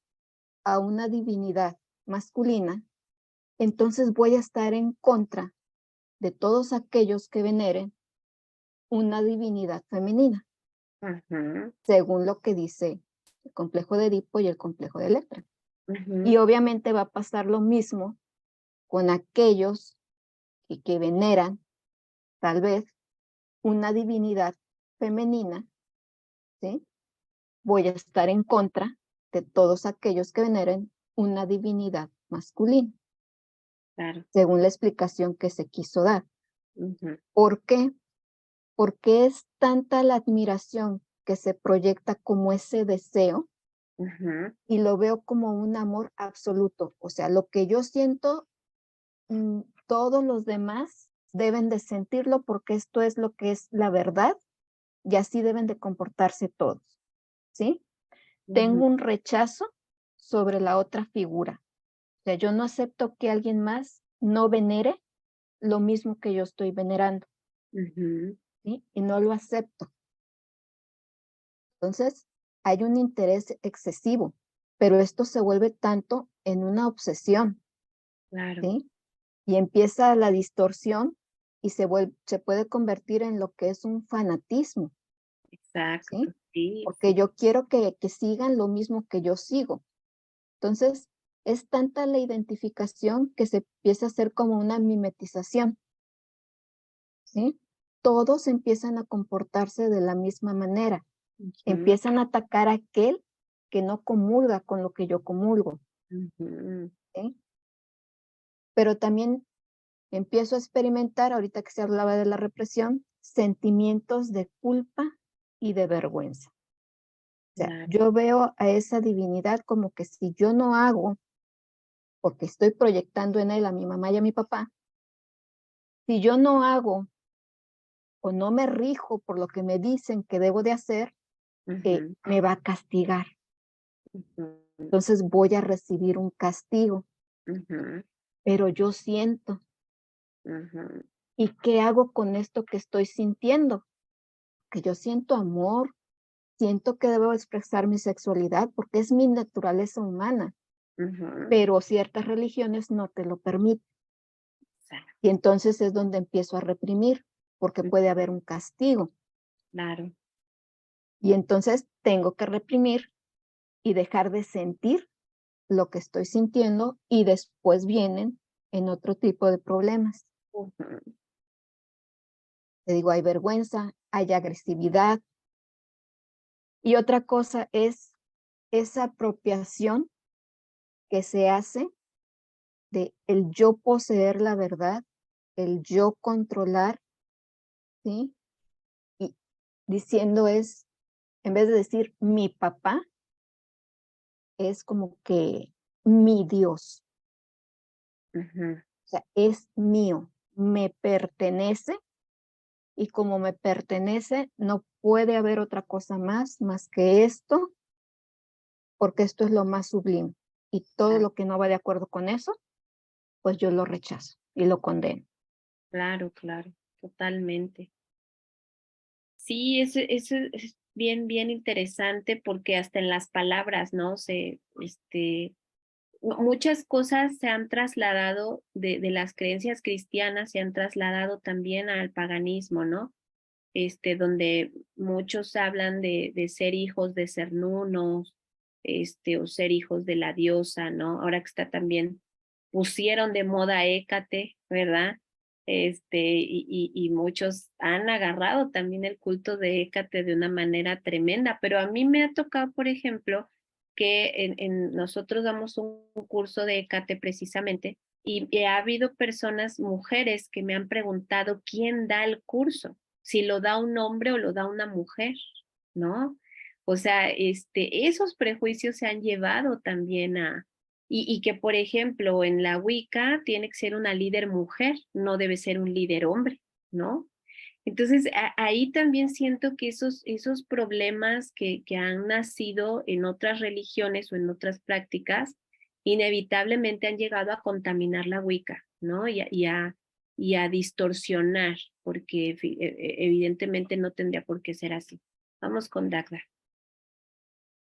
a una divinidad masculina, entonces voy a estar en contra de todos aquellos que veneren una divinidad femenina, según lo que dice el complejo de Edipo y el complejo de Electra. Y obviamente va a pasar lo mismo con aquellos que veneran, tal vez, una divinidad femenina, ¿sí? Voy a estar en contra de todos aquellos que veneren una divinidad masculina, Claro. según la explicación que se quiso dar. ¿Por qué? Porque es tanta la admiración que se proyecta como ese deseo, y lo veo como un amor absoluto. O sea, lo que yo siento, todos los demás deben de sentirlo porque esto es lo que es la verdad y así deben de comportarse todos, ¿sí? Tengo un rechazo sobre la otra figura. O sea, yo no acepto que alguien más no venere lo mismo que yo estoy venerando, ¿sí? Y no lo acepto. Entonces, hay un interés excesivo, pero esto se vuelve tanto en una obsesión, Claro. ¿sí? Y empieza la distorsión y se puede convertir en lo que es un fanatismo. Exacto. ¿Sí? Sí, Porque sí. yo quiero que sigan lo mismo que yo sigo. Entonces, es tanta la identificación que se empieza a hacer como una mimetización, ¿sí? Todos empiezan a comportarse de la misma manera. Empiezan a atacar a aquel que no comulga con lo que yo comulgo, ¿sí? Pero también empiezo a experimentar, ahorita que se hablaba de la represión, sentimientos de culpa y de vergüenza. O sea, Claro. yo veo a esa divinidad como que si yo no hago, porque estoy proyectando en él a mi mamá y a mi papá, si yo no hago o no me rijo por lo que me dicen que debo de hacer, me va a castigar. Entonces voy a recibir un castigo, pero yo siento. ¿Y qué hago con esto que estoy sintiendo? Que yo siento amor, siento que debo expresar mi sexualidad porque es mi naturaleza humana, pero ciertas religiones no te lo permiten. Y entonces es donde empiezo a reprimir, porque puede haber un castigo. Claro. Y entonces tengo que reprimir y dejar de sentir lo que estoy sintiendo y después vienen en otro tipo de problemas. Ujú. Te digo, hay vergüenza, hay agresividad. Y otra cosa es esa apropiación que se hace de el yo poseer la verdad, el yo controlar, ¿sí? Y diciendo es, en vez de decir mi papá, es como que mi Dios, Ujú. o sea, es mío, me pertenece y como me pertenece, no puede haber otra cosa más que esto, porque esto es lo más sublime. Y todo lo que no va de acuerdo con eso, pues yo lo rechazo y lo condeno. Claro, claro, totalmente. Sí, eso es bien, bien interesante porque hasta en las palabras, ¿no? Muchas cosas se han trasladado de las creencias cristianas, se han trasladado también al paganismo, ¿no? Donde muchos hablan de ser hijos de Cernunos, o ser hijos de la diosa, ¿no? Ahora que está también, pusieron de moda Hécate, ¿verdad? Y muchos han agarrado también el culto de Hécate de una manera tremenda, pero a mí me ha tocado, por ejemplo, que nosotros damos un curso de Hécate precisamente, y ha habido personas, mujeres, que me han preguntado quién da el curso, si lo da un hombre o lo da una mujer, ¿no? O sea, esos prejuicios se han llevado también y que por ejemplo en la Wicca tiene que ser una líder mujer, no debe ser un líder hombre, ¿no? Entonces ahí también siento que esos problemas que han nacido en otras religiones o en otras prácticas, inevitablemente han llegado a contaminar la Wicca, ¿no? Y a distorsionar, porque evidentemente no tendría por qué ser así. Vamos con Dagda.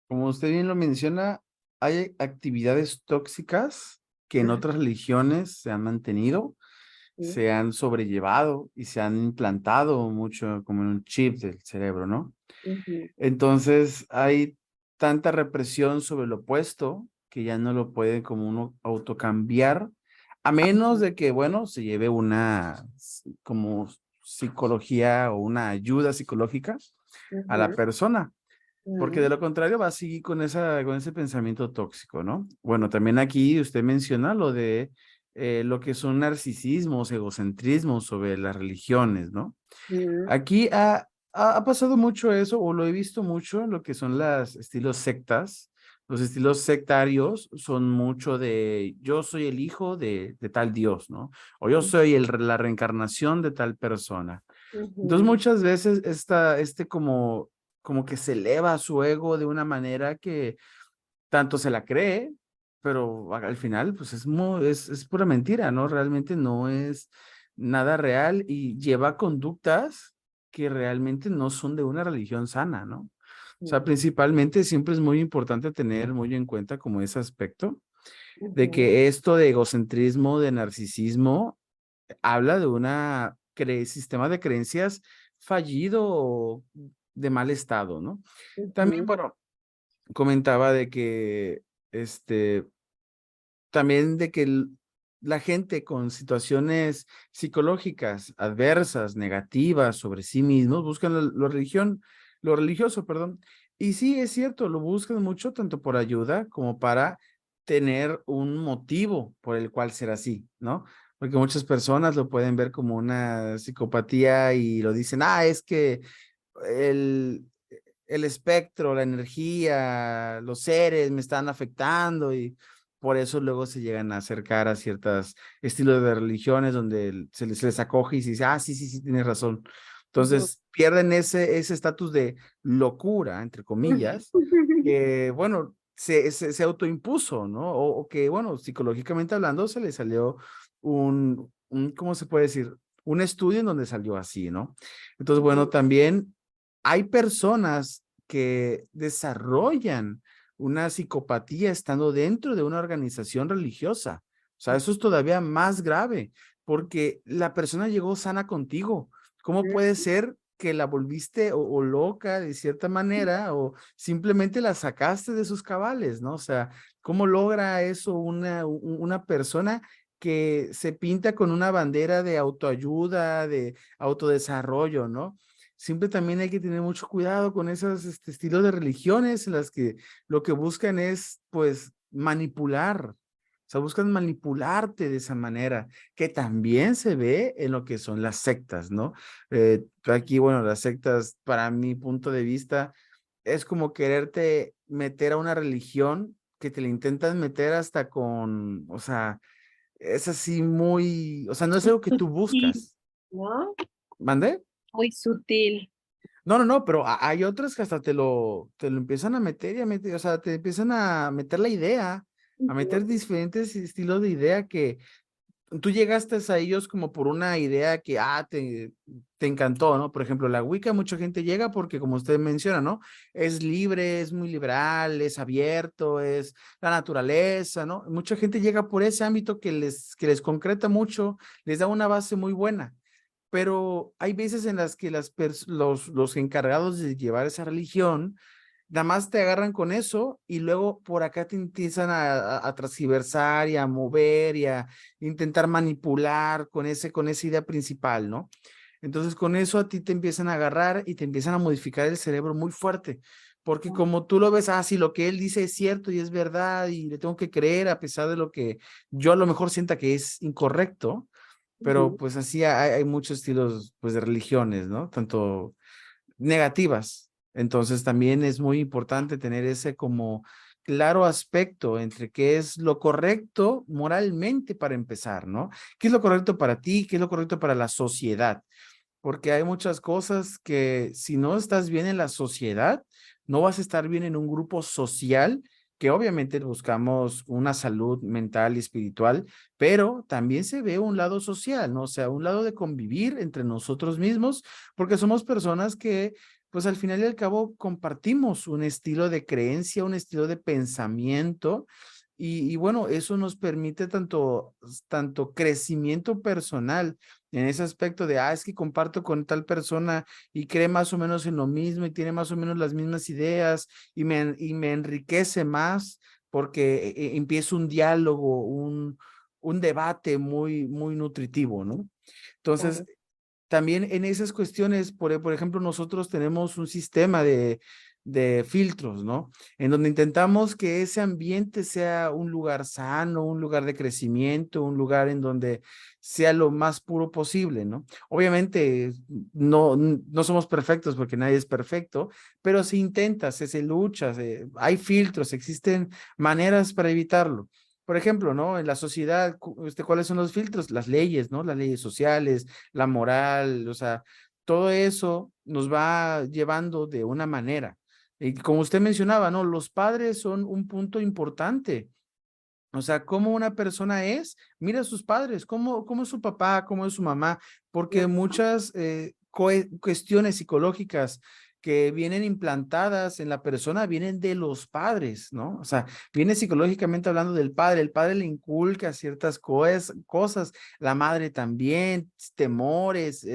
Como usted bien lo menciona, hay actividades tóxicas que en otras religiones se han mantenido, Sí. se han sobrellevado y se han implantado mucho como en un chip del cerebro, ¿no? Ujú, Entonces hay tanta represión sobre lo opuesto que ya no lo puede como uno autocambiar, a menos de que, bueno, se lleve una como psicología o una ayuda psicológica a la ujú, persona. Porque de ujú, lo contrario va a seguir con con ese pensamiento tóxico, ¿no? Bueno, también aquí usted menciona lo de lo que son narcisismos, egocentrismos sobre las religiones, ¿no? ujú, Aquí ha pasado mucho eso, o lo he visto mucho en lo que son los estilos sectas. Los estilos sectarios son mucho de yo soy el hijo de tal Dios, ¿no? O yo soy la reencarnación de tal persona. Entonces ujú, muchas veces como que se eleva su ego de una manera que tanto se la cree, pero al final pues es pura mentira, ¿no? Realmente no es nada real y lleva conductas que realmente no son de una religión sana, ¿no? O sea, principalmente siempre es muy importante tener muy en cuenta como ese aspecto de ujú, que esto de egocentrismo, de narcisismo, habla de una sistema de creencias fallido o de mal estado, ¿no? También, ujú, bueno, comentaba de que, este, también de que la gente con situaciones psicológicas adversas, negativas sobre sí mismos, buscan lo religioso, perdón. Y sí, es cierto, lo buscan mucho tanto por ayuda como para tener un motivo por el cual ser así, ¿no? Porque muchas personas lo pueden ver como una psicopatía y lo dicen, es que el, el espectro, la energía, los seres me están afectando y por eso luego se llegan a acercar a ciertos estilos de religiones donde se les acoge y se dice, sí, sí, sí, tienes razón. ujú. Entonces pierden ese estatus de locura, entre comillas, que bueno, se autoimpuso, ¿no? O que bueno, psicológicamente hablando se le salió ¿cómo se puede decir? Un estudio en donde salió así, ¿no? Entonces, bueno, también hay personas que desarrollan una psicopatía estando dentro de una organización religiosa. O sea, eso es todavía más grave porque la persona llegó sana contigo. ¿Cómo puede ser que la volviste o loca de cierta manera o simplemente la sacaste de sus cabales, ¿no? O sea, ¿cómo logra eso una persona que se pinta con una bandera de autoayuda, de autodesarrollo, ¿no? Siempre también hay que tener mucho cuidado con esos estilos de religiones en las que lo que buscan es, pues, manipular. O sea, buscan manipularte de esa manera, que también se ve en lo que son las sectas, ¿no? Aquí, bueno, las sectas, para mi punto de vista, es como quererte meter a una religión que te la intentan meter hasta con, o sea, es así muy, o sea, no es algo que tú Sí, buscas. ¿no? ¿Mande? Muy sutil. No, no, no, pero hay otras que hasta te lo empiezan a meter y a meter, o sea, te empiezan a meter la idea, a meter Ujú. diferentes estilos de idea que tú llegaste a ellos como por una idea que, te encantó, ¿no? Por ejemplo, la Wicca, mucha gente llega porque, como usted menciona, ¿no? Es libre, es muy liberal, es abierto, es la naturaleza, ¿no? Mucha gente llega por ese ámbito que les concreta mucho, les da una base muy buena. Pero hay veces en las que los encargados de llevar esa religión nada más te agarran con eso y luego por acá te empiezan a transgiversar y a mover y a intentar manipular con esa idea principal, ¿no? Entonces con eso a ti te empiezan a agarrar y te empiezan a modificar el cerebro muy fuerte, porque como tú lo ves, sí, lo que él dice es cierto y es verdad y le tengo que creer a pesar de lo que yo a lo mejor sienta que es incorrecto, pero Ujú. pues así hay muchos estilos pues de religiones, ¿no? Tanto negativas. Entonces también es muy importante tener ese como claro aspecto entre qué es lo correcto moralmente para empezar, ¿no? ¿Qué es lo correcto para ti? ¿Qué es lo correcto para la sociedad? Porque hay muchas cosas que si no estás bien en la sociedad, no vas a estar bien en un grupo social que obviamente buscamos una salud mental y espiritual, pero también se ve un lado social, ¿no? O sea, un lado de convivir entre nosotros mismos, porque somos personas que, pues al final y al cabo, compartimos un estilo de creencia, un estilo de pensamiento, y bueno, eso nos permite tanto crecimiento personal en ese aspecto de, es que comparto con tal persona y cree más o menos en lo mismo y tiene más o menos las mismas ideas y me enriquece más porque empieza un diálogo, un debate muy, muy nutritivo, ¿no? Entonces, Claro. también en esas cuestiones, por ejemplo, nosotros tenemos un sistema de filtros, ¿no? En donde intentamos que ese ambiente sea un lugar sano, un lugar de crecimiento, un lugar en donde sea lo más puro posible, ¿no? Obviamente no somos perfectos porque nadie es perfecto, pero se intenta, se lucha, hay filtros, existen maneras para evitarlo. Por ejemplo, ¿no? En la sociedad, ¿cuáles son los filtros? Las leyes, ¿no? Las leyes sociales, la moral, o sea, todo eso nos va llevando de una manera. Y como usted mencionaba, ¿no? Los padres son un punto importante. O sea, cómo una persona es, mira a sus padres, cómo es su papá, cómo es su mamá, porque muchas cuestiones psicológicas que vienen implantadas en la persona vienen de los padres, ¿no? O sea, viene psicológicamente hablando del padre, el padre le inculca ciertas cosas, la madre también, temores,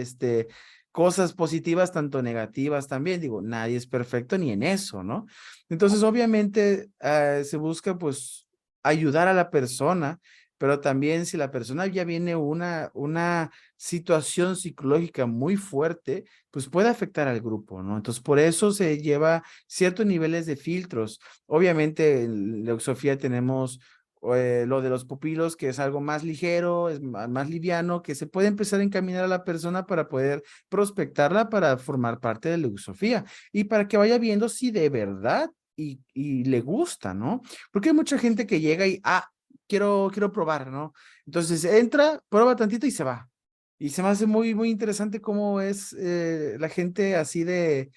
cosas positivas, tanto negativas también, digo, nadie es perfecto ni en eso, ¿no? Entonces, obviamente, se busca, pues, ayudar a la persona, pero también si la persona ya viene una situación psicológica muy fuerte, pues puede afectar al grupo, ¿no? Entonces, por eso se lleva ciertos niveles de filtros. Obviamente, en Leucofía tenemos lo de los pupilos, que es algo más ligero, es más liviano, que se puede empezar a encaminar a la persona para poder prospectarla para formar parte de Leucofía y para que vaya viendo si de verdad y le gusta, ¿no? Porque hay mucha gente que llega y, quiero probar, ¿no? Entonces entra, prueba tantito y se va. Y se me hace muy, muy interesante cómo es la gente así de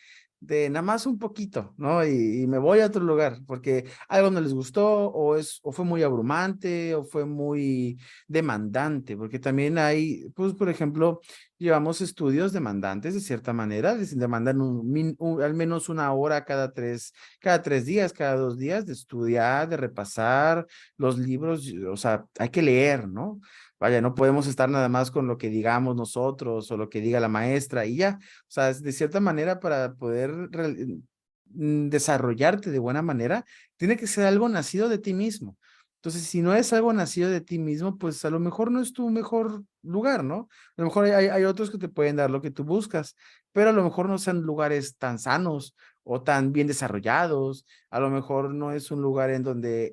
nada más un poquito, ¿no? Y me voy a otro lugar porque algo no les gustó o fue muy abrumante o fue muy demandante, porque también hay, pues, por ejemplo, llevamos estudios demandantes de cierta manera, les demandan al menos una hora cada tres días, cada 2 días de estudiar, de repasar los libros, o sea, hay que leer, ¿no? Vaya, no podemos estar nada más con lo que digamos nosotros o lo que diga la maestra y ya. O sea, es de cierta manera para poder desarrollarte de buena manera, tiene que ser algo nacido de ti mismo. Entonces, si no es algo nacido de ti mismo, pues a lo mejor no es tu mejor lugar, ¿no? A lo mejor hay otros que te pueden dar lo que tú buscas, pero a lo mejor no sean lugares tan sanos o tan bien desarrollados. A lo mejor no es un lugar en donde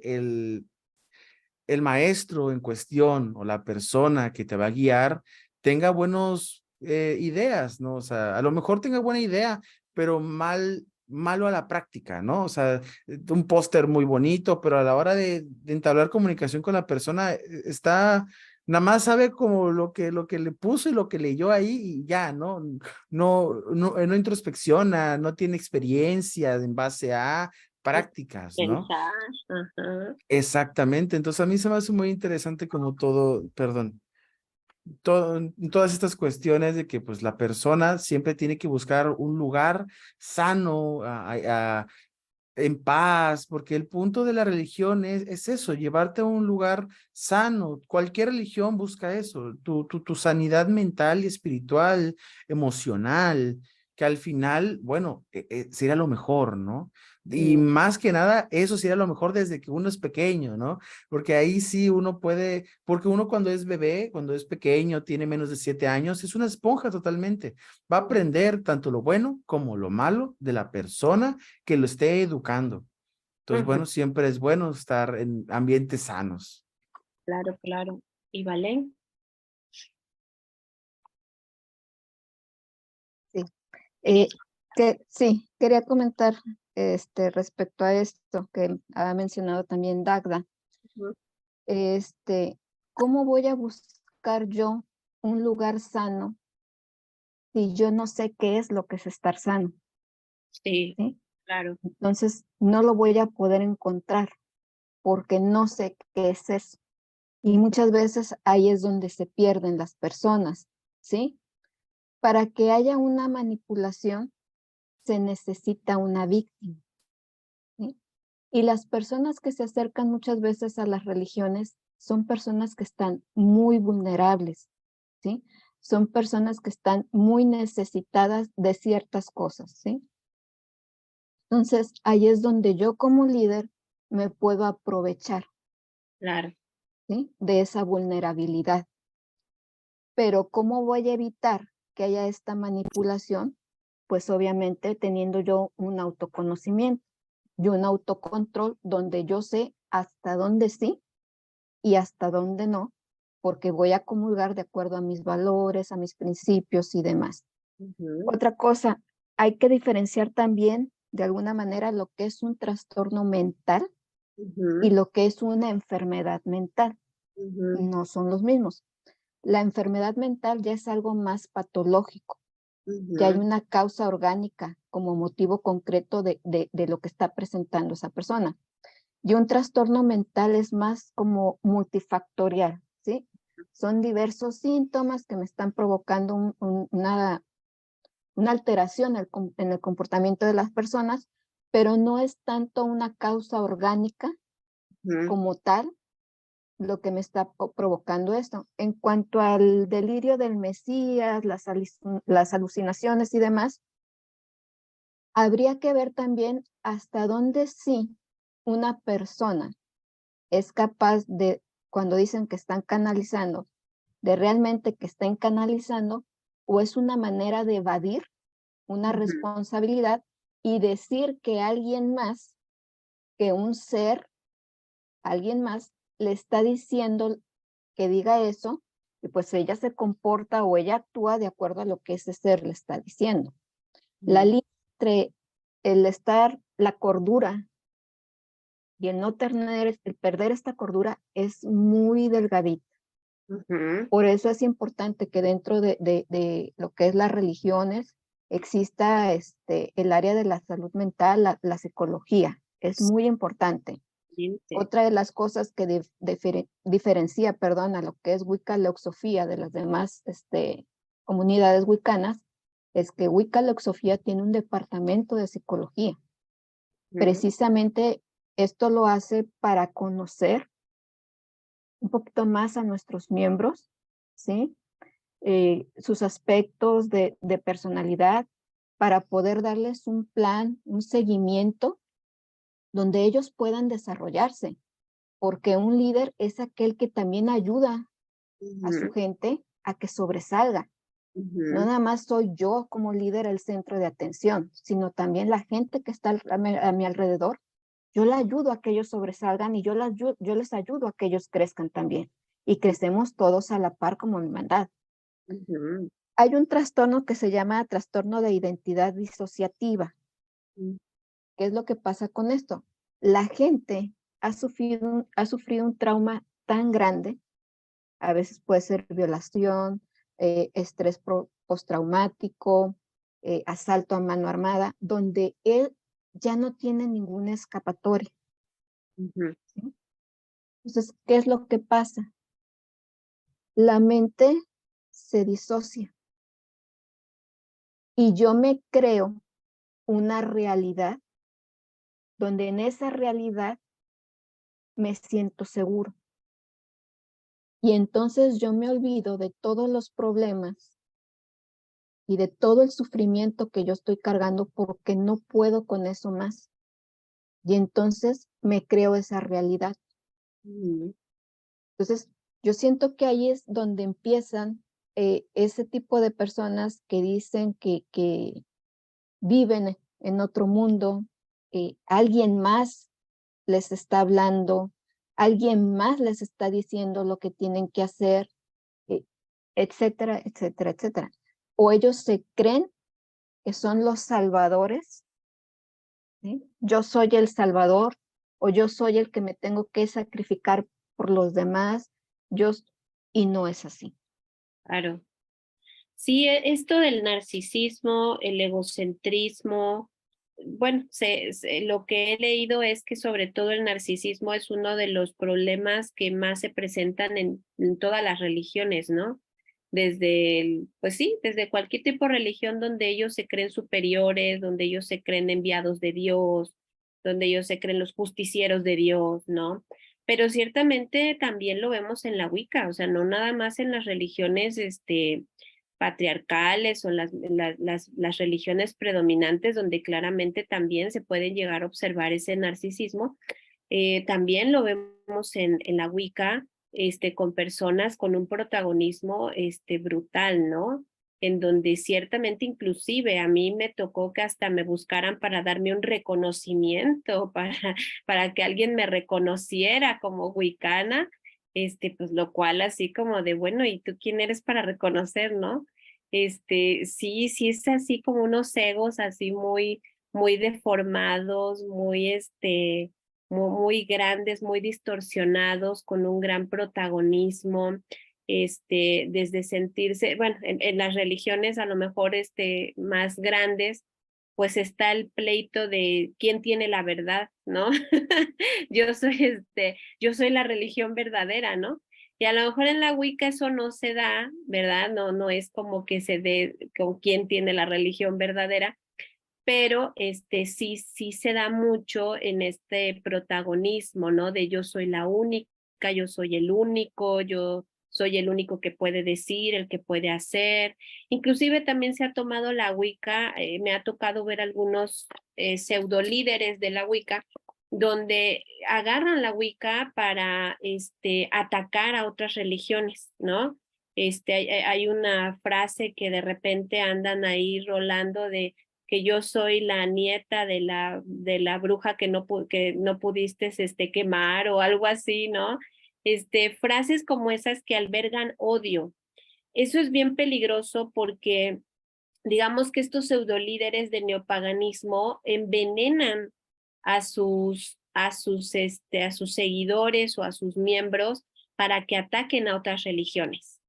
el maestro en cuestión o la persona que te va a guiar tenga buenos ideas, ¿no? O sea, a lo mejor tenga buena idea, pero malo a la práctica, ¿no? O sea, un póster muy bonito, pero a la hora de entablar comunicación con la persona está, nada más sabe como lo que le puso y lo que leyó ahí y ya, ¿no? No introspecciona, no tiene experiencia en base a prácticas, ¿no? Pensar, ajá. Exactamente, entonces a mí se me hace muy interesante como todo, perdón, todas estas cuestiones de que pues la persona siempre tiene que buscar un lugar sano, en paz, porque el punto de la religión es eso, llevarte a un lugar sano. Cualquier religión busca eso, tu sanidad mental y espiritual, emocional, que al final, bueno, sería lo mejor, ¿no? Y Mm, más que nada, eso sería lo mejor desde que uno es pequeño, ¿no? Porque ahí sí uno puede, porque uno cuando es bebé, cuando es pequeño, tiene menos de 7 años, es una esponja totalmente. Va a aprender tanto lo bueno como lo malo de la persona que lo esté educando. Entonces, ujú, bueno, siempre es bueno estar en ambientes sanos. claro, claro. ¿Y Valen? Sí. Eh, sí, quería comentar respecto a esto que ha mencionado también Dagda. Ujú. Este, ¿Cómo voy a buscar yo un lugar sano si yo no sé qué es lo que es estar sano? Sí, ¿Sí? claro. Entonces, no lo voy a poder encontrar porque no sé qué es eso. Y muchas veces ahí es donde se pierden las personas, ¿sí? Para que haya una manipulación, se necesita una víctima, ¿sí? Y las personas que se acercan muchas veces a las religiones son personas que están muy vulnerables, ¿sí? Son personas que están muy necesitadas de ciertas cosas, ¿sí? Entonces, ahí es donde yo como líder me puedo aprovechar, Claro. ¿sí? De esa vulnerabilidad. Pero ¿cómo voy a evitar que haya esta manipulación? Pues obviamente teniendo yo un autoconocimiento y un autocontrol donde yo sé hasta dónde sí y hasta dónde no, porque voy a comulgar de acuerdo a mis valores, a mis principios y demás. Ujú, Otra cosa, hay que diferenciar también de alguna manera lo que es un trastorno mental y ujú, lo que es una enfermedad mental. ujú, No son los mismos. La enfermedad mental ya es algo más patológico, ya hay ujú, una causa orgánica como motivo concreto de lo que está presentando esa persona. Y un trastorno mental es más como multifactorial, ¿sí? Son diversos síntomas que me están provocando una alteración en el comportamiento de las personas, pero no es tanto una causa orgánica ujú. como tal lo que me está provocando esto. En cuanto al delirio del Mesías, las alucinaciones y demás, habría que ver también hasta dónde sí una persona es capaz de, cuando dicen que están canalizando, de realmente que estén canalizando, o es una manera de evadir una Ujú, responsabilidad y decir que alguien más, que un ser, alguien más, le está diciendo que diga eso, y pues ella se comporta o ella actúa de acuerdo a lo que ese ser le está diciendo. La ujú, línea entre el estar, la cordura y el no tener, el perder esta cordura es muy delgadita. ujú. Por eso es importante que dentro de lo que es las religiones exista el área de la salud mental, la psicología. Es muy importante. Excelente. Otra de las cosas que diferencia, perdón, a lo que es Wicca Leoxofía de las demás comunidades wiccanas, es que Wicca Leoxofía tiene un departamento de psicología. Ujú, Precisamente esto lo hace para conocer un poquito más a nuestros miembros, ¿sí? Sus aspectos de personalidad, para poder darles un plan, un seguimiento, donde ellos puedan desarrollarse, porque un líder es aquel que también ayuda a su gente a que sobresalga. No nada más soy yo como líder el centro de atención, sino también la gente que está a mi alrededor. Yo la ayudo a que ellos sobresalgan y yo les ayudo a que ellos crezcan también. Y crecemos todos a la par como hermandad. Hay un trastorno que se llama trastorno de identidad disociativa. ¿Qué es lo que pasa con esto? La gente ha sufrido un trauma tan grande, a veces puede ser violación, estrés postraumático, asalto a mano armada, donde él ya no tiene ninguna escapatoria. ¿Sí? Entonces, ¿qué es lo que pasa? La mente se disocia y yo me creo una realidad donde en esa realidad me siento seguro. Y entonces yo me olvido de todos los problemas y de todo el sufrimiento que yo estoy cargando porque no puedo con eso más. Y entonces me creo esa realidad. Entonces, yo siento que ahí es donde empiezan ese tipo de personas que dicen que viven en otro mundo, alguien más les está hablando, alguien más les está diciendo lo que tienen que hacer, eh, etcétera, etcétera, etcétera. O ellos se creen que son los salvadores, ¿sí? Yo soy el salvador, o yo soy el que me tengo que sacrificar por los demás, yo, y no es así. Claro. Sí, esto del narcisismo, el egocentrismo, bueno, lo que he leído es que sobre todo el narcisismo es uno de los problemas que más se presentan en todas las religiones, ¿no? Pues sí, desde cualquier tipo de religión donde ellos se creen superiores, donde ellos se creen enviados de Dios, donde ellos se creen los justicieros de Dios, ¿no? Pero ciertamente también lo vemos en la Wicca, o sea, no nada más en las religiones, patriarcales o las religiones predominantes donde claramente también se pueden llegar a observar ese narcisismo. También lo vemos en la Wicca, con personas con un protagonismo brutal, ¿no? En donde ciertamente inclusive a mí me tocó que hasta me buscaran para darme un reconocimiento, para que alguien me reconociera como wicana, pues lo cual así como de, bueno, ¿y tú quién eres para reconocer, no? Sí, sí es así como unos egos así muy, muy deformados, muy grandes, muy distorsionados, con un gran protagonismo, desde sentirse, bueno, en las religiones a lo mejor más grandes, pues está el pleito de quién tiene la verdad, ¿no? Yo soy la religión verdadera, ¿no? Y a lo mejor en la Wicca eso no se da, ¿verdad? No es como que se dé con quién tiene la religión verdadera, pero sí se da mucho en este protagonismo, ¿no? De yo soy la única, yo soy el único, yo soy el único que puede decir, el que puede hacer. Inclusive también se ha tomado la Wicca, me ha tocado ver algunos pseudo líderes de la Wicca donde agarran la Wicca para atacar a otras religiones, ¿no? Hay una frase que de repente andan ahí rolando de que yo soy la nieta de la bruja que no pudiste quemar o algo así, ¿no? Frases como esas que albergan odio. Eso es bien peligroso porque digamos que estos pseudolíderes de neopaganismo envenenan a sus seguidores o a sus miembros para que ataquen a otras religiones,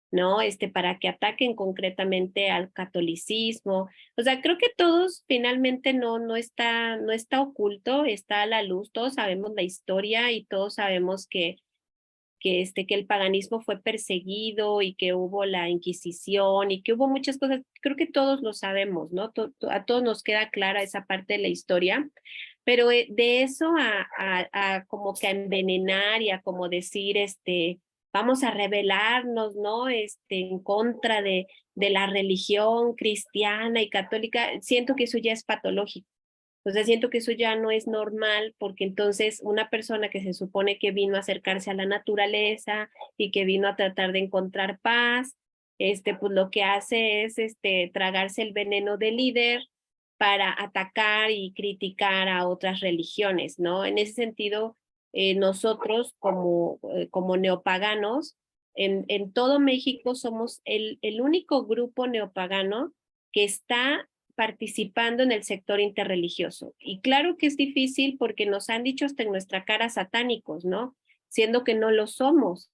¿no? Para que ataquen concretamente al catolicismo. O sea, creo que todos finalmente no está oculto, está a la luz, todos sabemos la historia y todos sabemos que el paganismo fue perseguido y que hubo la Inquisición y que hubo muchas cosas, creo que todos lo sabemos, ¿no? A todos nos queda clara esa parte de la historia, pero de eso a como que a envenenar y a como decir, vamos a rebelarnos, ¿no? En contra de la religión cristiana y católica, siento que eso ya es patológico. O sea, siento que eso ya no es normal porque entonces una persona que se supone que vino a acercarse a la naturaleza y que vino a tratar de encontrar paz, pues lo que hace es tragarse el veneno del líder para atacar y criticar a otras religiones, ¿no? En ese sentido, nosotros como neopaganos, en todo México somos el único grupo neopagano que está participando en el sector interreligioso. Y claro que es difícil porque nos han dicho hasta en nuestra cara satánicos, ¿no? Siendo que no lo somos.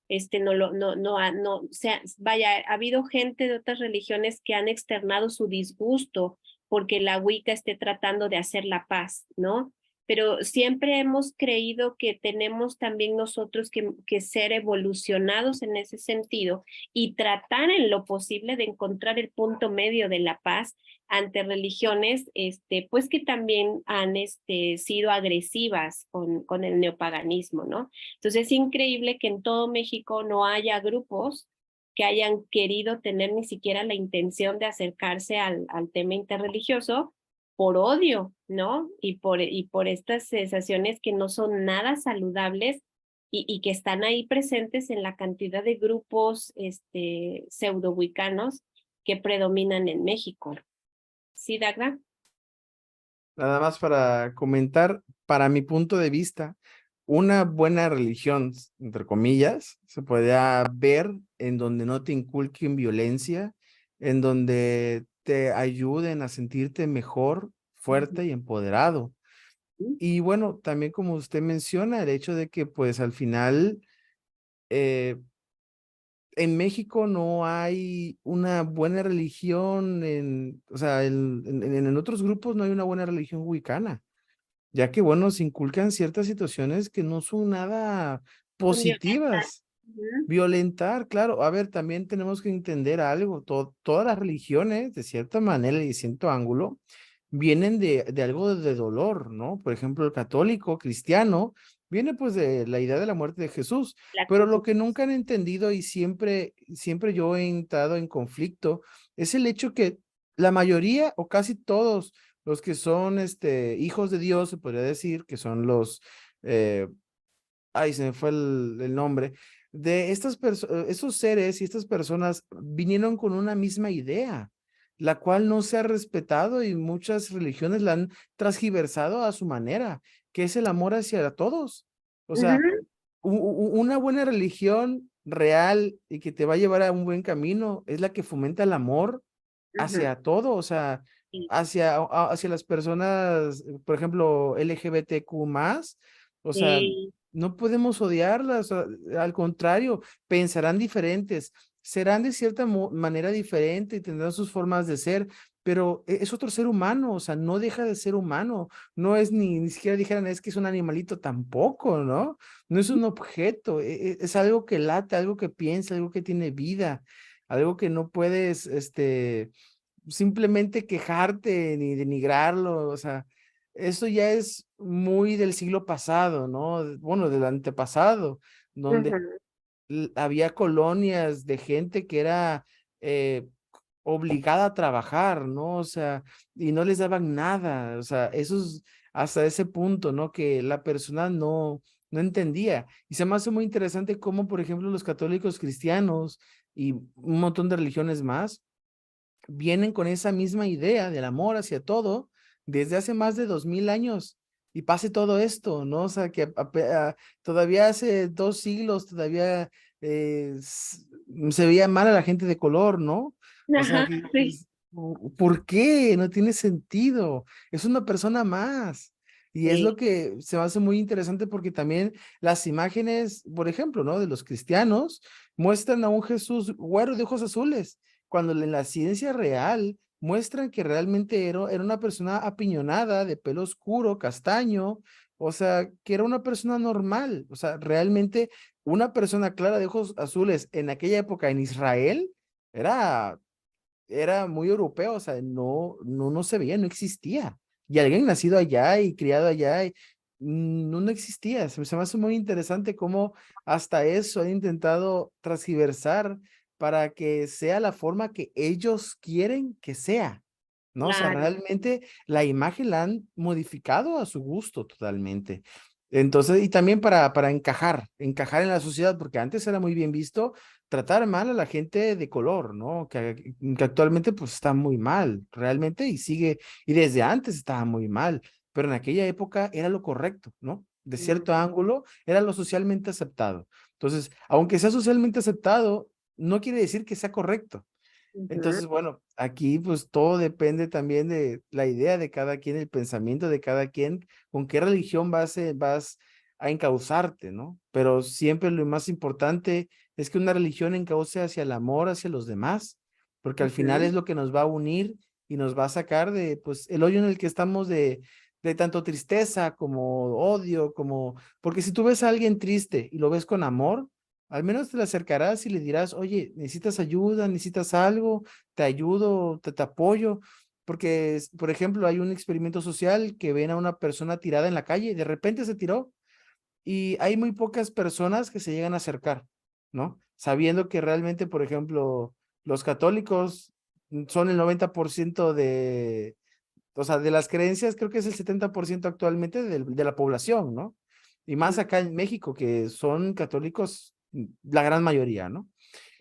O sea, vaya, ha habido gente de otras religiones que han externado su disgusto porque la Wicca esté tratando de hacer la paz, ¿no? Pero siempre hemos creído que tenemos también nosotros que ser evolucionados en ese sentido y tratar en lo posible de encontrar el punto medio de la paz ante religiones, pues que también han sido agresivas con el neopaganismo, ¿no? Entonces es increíble que en todo México no haya grupos que hayan querido tener ni siquiera la intención de acercarse al tema interreligioso por odio, ¿no? Y por estas sensaciones que no son nada saludables y que están ahí presentes en la cantidad de grupos pseudo-wicanos que predominan en México. ¿Sí, Dagda? Nada más para comentar, para mi punto de vista, una buena religión, entre comillas, se podría ver en donde no te inculquen violencia, en donde te ayuden a sentirte mejor, fuerte y empoderado. Y bueno, también como usted menciona, el hecho de que pues al final en México no hay una buena religión, o sea, en otros grupos no hay una buena religión wicana, ya que, bueno, se inculcan ciertas situaciones que no son nada positivas. Violentar, claro. A ver, también tenemos que entender algo. Todas las religiones, de cierta manera y de cierto ángulo, vienen de algo de dolor, ¿no? Por ejemplo, el católico, cristiano, viene pues de la idea de la muerte de Jesús. Pero lo que nunca han entendido y siempre yo he entrado en conflicto es el hecho que la mayoría o casi todos los que son hijos de Dios, se podría decir, que son los, ay, se me fue el nombre, de esos seres y estas personas vinieron con una misma idea, la cual no se ha respetado y muchas religiones la han transgiversado a su manera, que es el amor hacia todos. O sea, una buena religión real y que te va a llevar a un buen camino es la que fomenta el amor hacia todo, o sea, hacia las personas, por ejemplo, LGBTQ más, o sea, Sí. no podemos odiarlas, al contrario, pensarán diferentes, serán de cierta manera diferente y tendrán sus formas de ser, pero es otro ser humano, o sea, no deja de ser humano, no es ni siquiera dijeran es que es un animalito tampoco, ¿no? No es un objeto, es algo que late, algo que piensa, algo que tiene vida, algo que no puedes, simplemente quejarte ni denigrarlo, o sea, eso ya es muy del siglo pasado, ¿no? Bueno, del antepasado, donde había colonias de gente que era obligada a trabajar, ¿no? O sea, y no les daban nada, o sea, eso es hasta ese punto, ¿no? Que la persona no entendía. Y se me hace muy interesante cómo, por ejemplo, los católicos cristianos y un montón de religiones más, vienen con esa misma idea del amor hacia todo desde hace más de 2000 años y pase todo esto, ¿no? O sea, que todavía hace 2 siglos todavía se veía mal a la gente de color, ¿no? O sea, Ajá, sí. ¿por qué? No tiene sentido. Es una persona más. Y es lo Sí. que se me hace muy interesante porque también las imágenes, por ejemplo, ¿no? De los cristianos muestran a un Jesús güero de ojos azules cuando en la ciencia real muestran que realmente era una persona apiñonada, de pelo oscuro, castaño, o sea, que era una persona normal, o sea, realmente una persona clara de ojos azules en aquella época en Israel era, era muy europeo, o sea, no se veía, no existía, Y alguien nacido allá y criado allá, no existía. Se me hace muy interesante cómo hasta eso han intentado transgiversar para que sea la forma que ellos quieren que sea, ¿no? O sea, Claro. realmente la imagen la han modificado a su gusto totalmente. Entonces, y también para encajar en la sociedad, porque antes era muy bien visto tratar mal a la gente de color, ¿no? Que actualmente pues está muy mal, realmente, y sigue, y desde antes estaba muy mal, pero en aquella época era lo correcto, ¿no? De cierto ángulo era lo socialmente aceptado. Entonces, aunque sea socialmente aceptado, no quiere decir que sea correcto. Ujú. Entonces, bueno, aquí pues todo depende también de la idea de cada quien, el pensamiento de cada quien, con qué religión vas a encauzarte, ¿no? Pero siempre lo más importante es que una religión encauce hacia el amor, hacia los demás, porque al final Ujú. es lo que nos va a unir y nos va a sacar de, pues, el hoyo en el que estamos de tanto tristeza como odio, como, porque si tú ves a alguien triste y lo ves con amor, al menos te le acercarás y le dirás, oye, ¿necesitas ayuda? ¿Necesitas algo? Te ayudo, te apoyo. Porque, por ejemplo, hay un experimento social que ven a una persona tirada en la calle y de repente se tiró y hay muy pocas personas que se llegan a acercar, ¿no? Sabiendo que realmente, por ejemplo, los católicos son el 90% o sea, de las creencias, creo que es el 70% actualmente de la población, ¿no? Y más acá en México, que son católicos la gran mayoría, ¿no?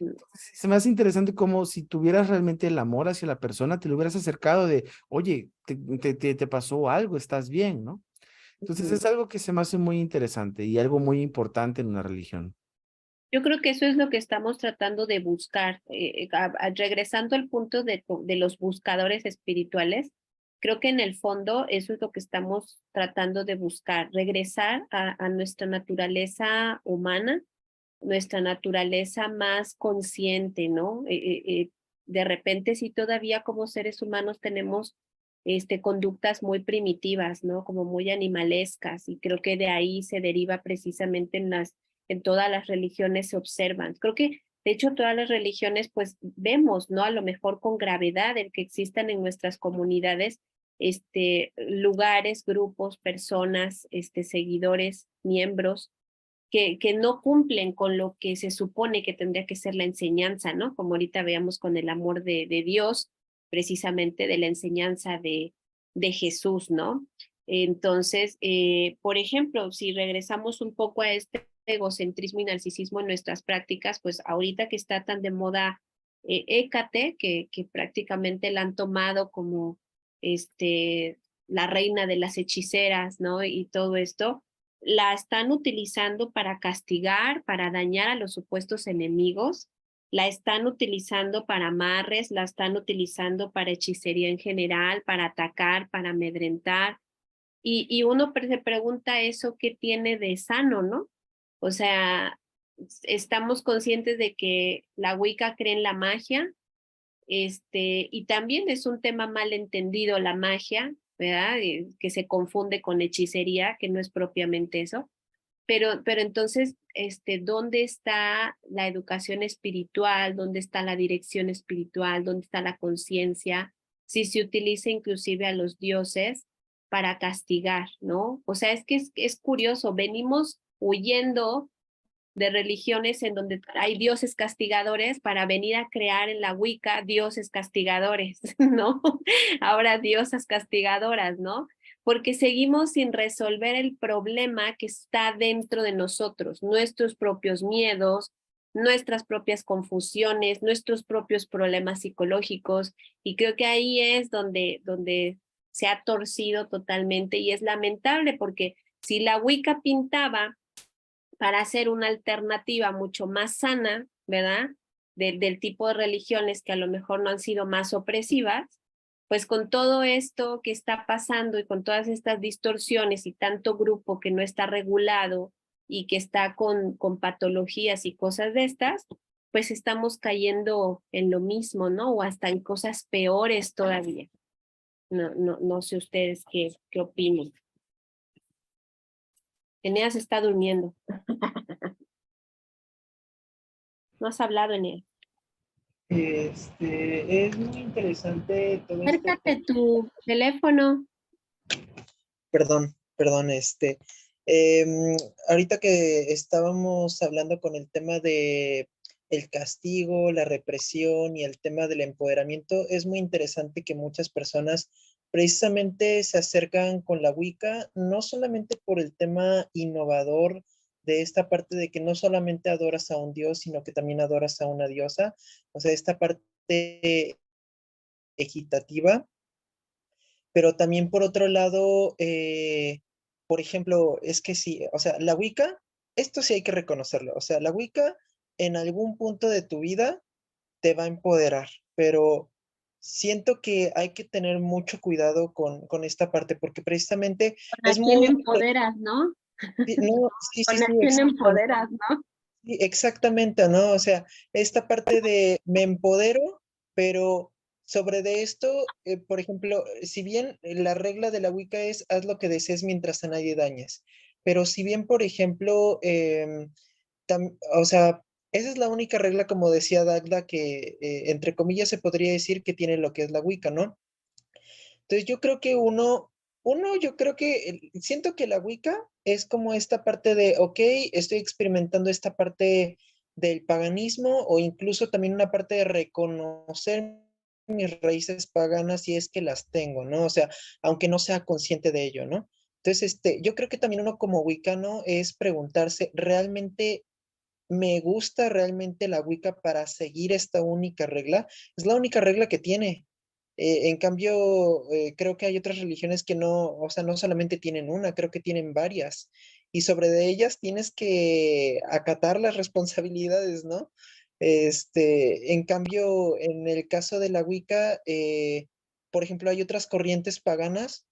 Entonces, se me hace interesante como si tuvieras realmente el amor hacia la persona, te lo hubieras acercado de, oye, te pasó algo, estás bien, ¿no? Entonces Ujú. es algo que se me hace muy interesante y algo muy importante en una religión. Yo creo que eso es lo que estamos tratando de buscar. Regresando al punto de los buscadores espirituales, creo que en el fondo eso es lo que estamos tratando de buscar, regresar a nuestra naturaleza humana, nuestra naturaleza más consciente, ¿no? De repente sí todavía como seres humanos tenemos conductas muy primitivas, ¿no? Como muy animalescas, y creo que de ahí se deriva precisamente en todas las religiones se observan. Creo que de hecho todas las religiones pues vemos, ¿no? A lo mejor con gravedad el que existan en nuestras comunidades lugares, grupos, personas, seguidores, miembros que no cumplen con lo que se supone que tendría que ser la enseñanza, ¿no? Como ahorita veamos con el amor de Dios, precisamente de la enseñanza de Jesús, ¿no? Entonces, por ejemplo, si regresamos un poco a este egocentrismo y narcisismo en nuestras prácticas, pues ahorita que está tan de moda Hécate, que prácticamente la han tomado como la reina de las hechiceras, ¿no? Y todo esto, la están utilizando para castigar, para dañar a los supuestos enemigos, la están utilizando para amarres, la están utilizando para hechicería en general, para atacar, para amedrentar. Y uno se pregunta eso, ¿qué tiene de sano, no? O sea, estamos conscientes de que la Wicca cree en la magia, y también es un tema mal entendido la magia, ¿verdad? Que se confunde con hechicería, que no es propiamente eso. Pero entonces, ¿dónde está la educación espiritual? ¿Dónde está la dirección espiritual? ¿Dónde está la conciencia? Si se utiliza inclusive a los dioses para castigar, ¿no? O sea, es que es curioso, venimos huyendo de religiones en donde hay dioses castigadores para venir a crear en la Wicca dioses castigadores, ¿no? Ahora diosas castigadoras, ¿no? Porque seguimos sin resolver el problema que está dentro de nosotros, nuestros propios miedos, nuestras propias confusiones, nuestros propios problemas psicológicos, y creo que ahí es donde se ha torcido totalmente y es lamentable porque si la Wicca pintaba para hacer una alternativa mucho más sana, ¿verdad? Del tipo de religiones que a lo mejor no han sido más opresivas, pues con todo esto que está pasando y con todas estas distorsiones y tanto grupo que no está regulado y que está con patologías y cosas de estas, pues estamos cayendo en lo mismo, ¿no? O hasta en cosas peores todavía. No sé ustedes qué opinan. Eneas está durmiendo. No has hablado, Eneas. Es muy interesante todo este Acércate tema. tu teléfono. Perdón, em, ahorita que estábamos hablando con el tema de el castigo, la represión y el tema del empoderamiento, es muy interesante que muchas personas precisamente se acercan con la Wicca, no solamente por el tema innovador de esta parte de que no solamente adoras a un dios, sino que también adoras a una diosa, o sea, esta parte equitativa, pero también por otro lado, por ejemplo, es que sí, o sea, la Wicca, esto sí hay que reconocerlo, o sea, la Wicca en algún punto de tu vida te va a empoderar, pero siento que hay que tener mucho cuidado con esta parte, porque precisamente ¿Con a es quién muy... empoderas, no? sí, no, sí, sí, ¿Con a sí, quién exacto. empoderas, no? Sí, exactamente, ¿no? O sea, esta parte de me empodero, pero sobre de esto, por ejemplo, si bien la regla de la Wicca es haz lo que desees mientras a nadie dañes, pero si bien, por ejemplo, o sea, esa es la única regla, como decía Dagda, que entre comillas se podría decir que tiene lo que es la Wicca, ¿no? Entonces yo creo que yo creo que siento que la Wicca es como esta parte de, ok, estoy experimentando esta parte del paganismo o incluso también una parte de reconocer mis raíces paganas si es que las tengo, ¿no? O sea, aunque no sea consciente de ello, ¿no? Entonces, yo creo que también uno como wicano es preguntarse, ¿realmente me gusta realmente la Wicca para seguir esta única regla? Es la única regla que tiene. En cambio, creo que hay otras religiones que no, o sea, no solamente tienen una, creo que tienen varias. Y sobre de ellas tienes que acatar las responsabilidades, ¿no? En cambio, en el caso de la Wicca, por ejemplo, hay otras corrientes paganas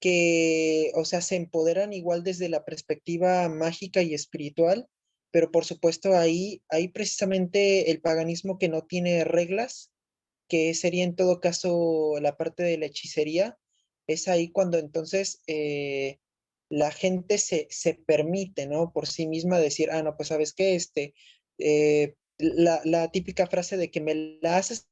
que, o sea, se empoderan igual desde la perspectiva mágica y espiritual, pero por supuesto ahí precisamente el paganismo que no tiene reglas, que sería en todo caso la parte de la hechicería, es ahí cuando entonces la gente se permite, ¿no? Por sí misma decir, ah, no, pues sabes qué, la típica frase de que me la haces,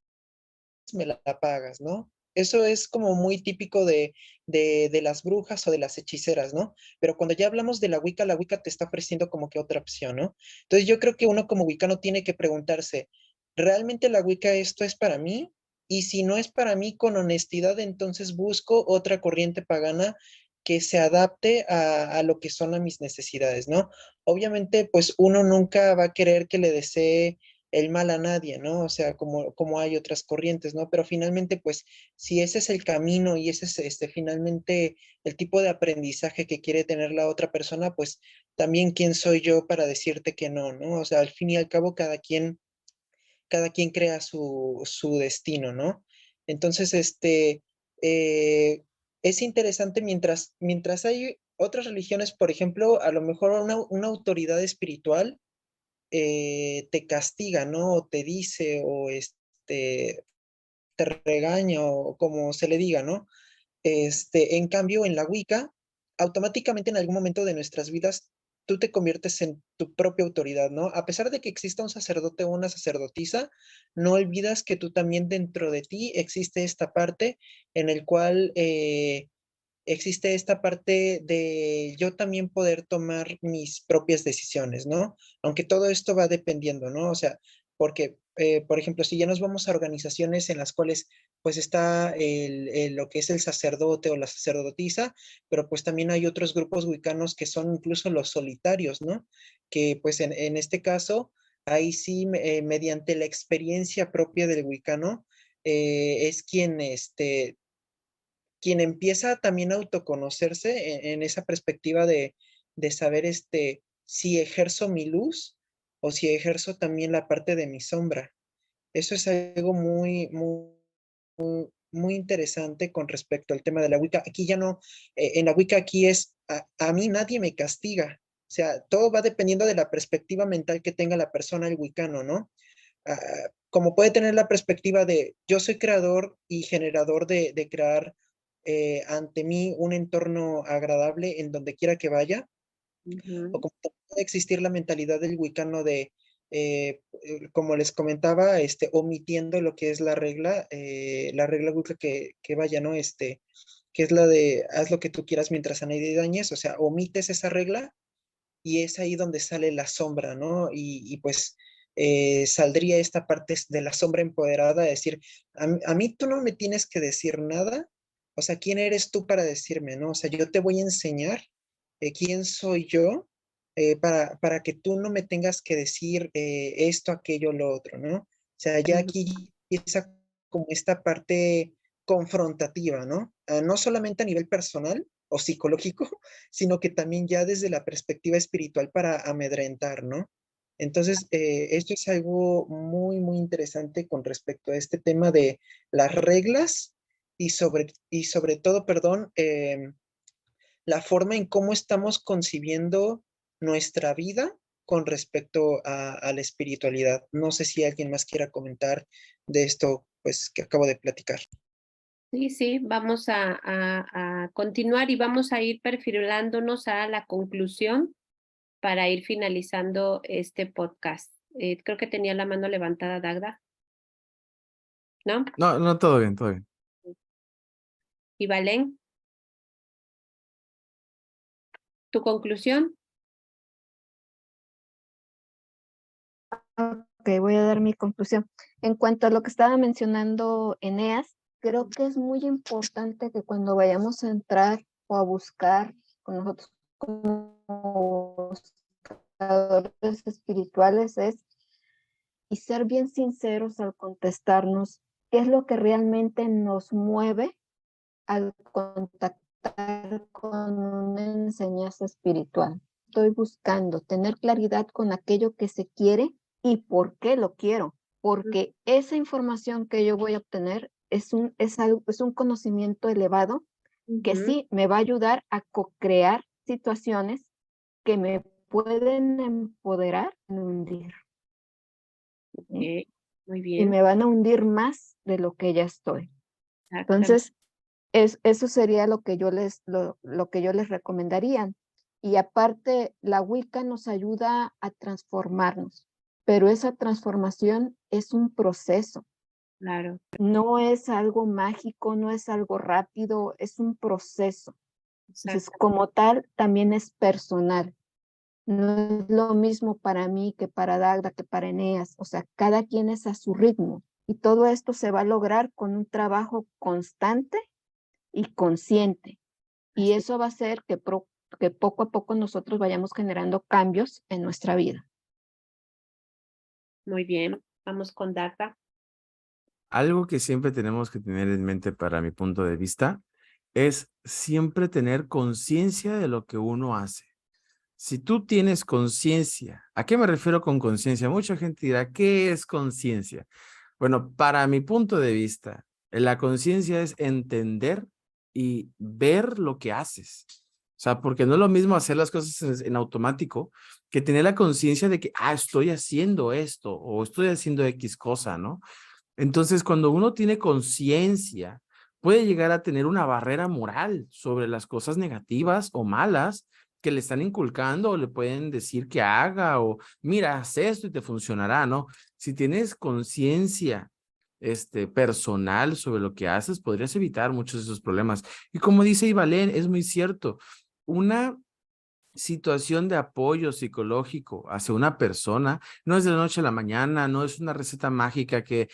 me la pagas, ¿no? Eso es como muy típico de las brujas o de las hechiceras, ¿no? Pero cuando ya hablamos de la Wicca te está ofreciendo como que otra opción, ¿no? Entonces yo creo que uno como wicano tiene que preguntarse, ¿realmente la Wicca esto es para mí? Y si no es para mí, con honestidad, entonces busco otra corriente pagana que se adapte a lo que son a mis necesidades, ¿no? Obviamente, pues uno nunca va a querer que le desee el mal a nadie, ¿no? O sea, como hay otras corrientes, ¿no? Pero finalmente, pues, si ese es el camino y ese es finalmente el tipo de aprendizaje que quiere tener la otra persona, pues también quién soy yo para decirte que no, ¿no? O sea, al fin y al cabo, cada quien crea su destino, ¿no? Entonces, eh, es interesante mientras hay otras religiones, por ejemplo, a lo mejor una autoridad espiritual te castiga, ¿no? O te dice, o te regaña, o como se le diga, ¿no? En cambio, en la Wicca, automáticamente en algún momento de nuestras vidas, tú te conviertes en tu propia autoridad, ¿no? A pesar de que exista un sacerdote o una sacerdotisa, no olvidas que tú también dentro de ti existe esta parte en el cual existe esta parte de yo también poder tomar mis propias decisiones, ¿no? Aunque todo esto va dependiendo, ¿no? O sea, porque, por ejemplo, si ya nos vamos a organizaciones en las cuales pues está lo que es el sacerdote o la sacerdotisa, pero pues también hay otros grupos wicanos que son incluso los solitarios, ¿no? Que pues en este caso, ahí sí, mediante la experiencia propia del wicano, es quien empieza también a autoconocerse en esa perspectiva de saber si ejerzo mi luz o si ejerzo también la parte de mi sombra. Eso es algo muy interesante con respecto al tema de la Wicca. Aquí ya no, en la Wicca aquí es, a mí nadie me castiga. O sea, todo va dependiendo de la perspectiva mental que tenga la persona, el wicano, ¿no? Ah, como puede tener la perspectiva de yo soy creador y generador de crear ante mí un entorno agradable en donde quiera que vaya, o Ujú. como puede existir la mentalidad del wicano de, como les comentaba, omitiendo lo que es la regla wicca que vaya, ¿no? que es la de haz lo que tú quieras mientras a nadie dañes, o sea, omites esa regla y es ahí donde sale la sombra, ¿no? Y pues saldría esta parte de la sombra empoderada, de decir, a mí tú no me tienes que decir nada, o sea, ¿quién eres tú para decirme, no? O sea, yo te voy a enseñar quién soy yo para que tú no me tengas que decir esto, aquello, lo otro, ¿no? O sea, ya Ujú. aquí empieza como esta parte confrontativa, ¿no? No solamente a nivel personal o psicológico, sino que también ya desde la perspectiva espiritual para amedrentar, ¿no? Entonces, esto es algo muy, muy interesante con respecto a este tema de las reglas y sobre todo, perdón, la forma en cómo estamos concibiendo nuestra vida con respecto a la espiritualidad. No sé si alguien más quiera comentar de esto, pues, que acabo de platicar. Sí, sí, vamos a continuar y vamos a ir perfilándonos a la conclusión para ir finalizando este podcast. Creo que tenía la mano levantada Dagda, ¿no? No, no, todo bien, todo bien. Y Valen, ¿tu conclusión? Ok, voy a dar mi conclusión. En cuanto a lo que estaba mencionando Eneas, creo que es muy importante que cuando vayamos a entrar o a buscar con nosotros como buscadores espirituales y ser bien sinceros al contestarnos qué es lo que realmente nos mueve al contactar con una enseñanza espiritual. Estoy buscando tener claridad con aquello que se quiere y por qué lo quiero, porque esa información que yo voy a obtener es un conocimiento elevado que Ujú. sí me va a ayudar a co-crear situaciones que me pueden empoderar y hundir, ¿sí? Ok, muy Y bien, me van a hundir más de lo que ya estoy. exactamente. Entonces, eso sería lo que yo les recomendaría. Y aparte, la Wicca nos ayuda a transformarnos, pero esa transformación es un proceso. Claro, No es algo mágico, no es algo rápido, es un proceso. Entonces, exacto. como tal, también es personal. No es lo mismo para mí que para Dagda, que para Eneas. O sea, cada quien es a su ritmo. Y todo esto se va a lograr con un trabajo constante y consciente. Y Así, eso va a hacer que poco a poco nosotros vayamos generando cambios en nuestra vida. muy bien. Vamos con Dagda. Algo que siempre tenemos que tener en mente para mi punto de vista es siempre tener conciencia de lo que uno hace. Si tú tienes conciencia, ¿a qué me refiero con conciencia? Mucha gente dirá, ¿qué es conciencia? Bueno, para mi punto de vista, la conciencia es entender y ver lo que haces. O sea, porque no es lo mismo hacer las cosas en automático que tener la conciencia de que, estoy haciendo esto o estoy haciendo X cosa, ¿no? Entonces, cuando uno tiene conciencia, puede llegar a tener una barrera moral sobre las cosas negativas o malas que le están inculcando o le pueden decir que haga o mira, haz esto y te funcionará, ¿no? Si tienes conciencia personal sobre lo que haces, podrías evitar muchos de esos problemas. Y como dice Ibalén, es muy cierto. Una situación de apoyo psicológico hacia una persona no es de la noche a la mañana, no es una receta mágica que,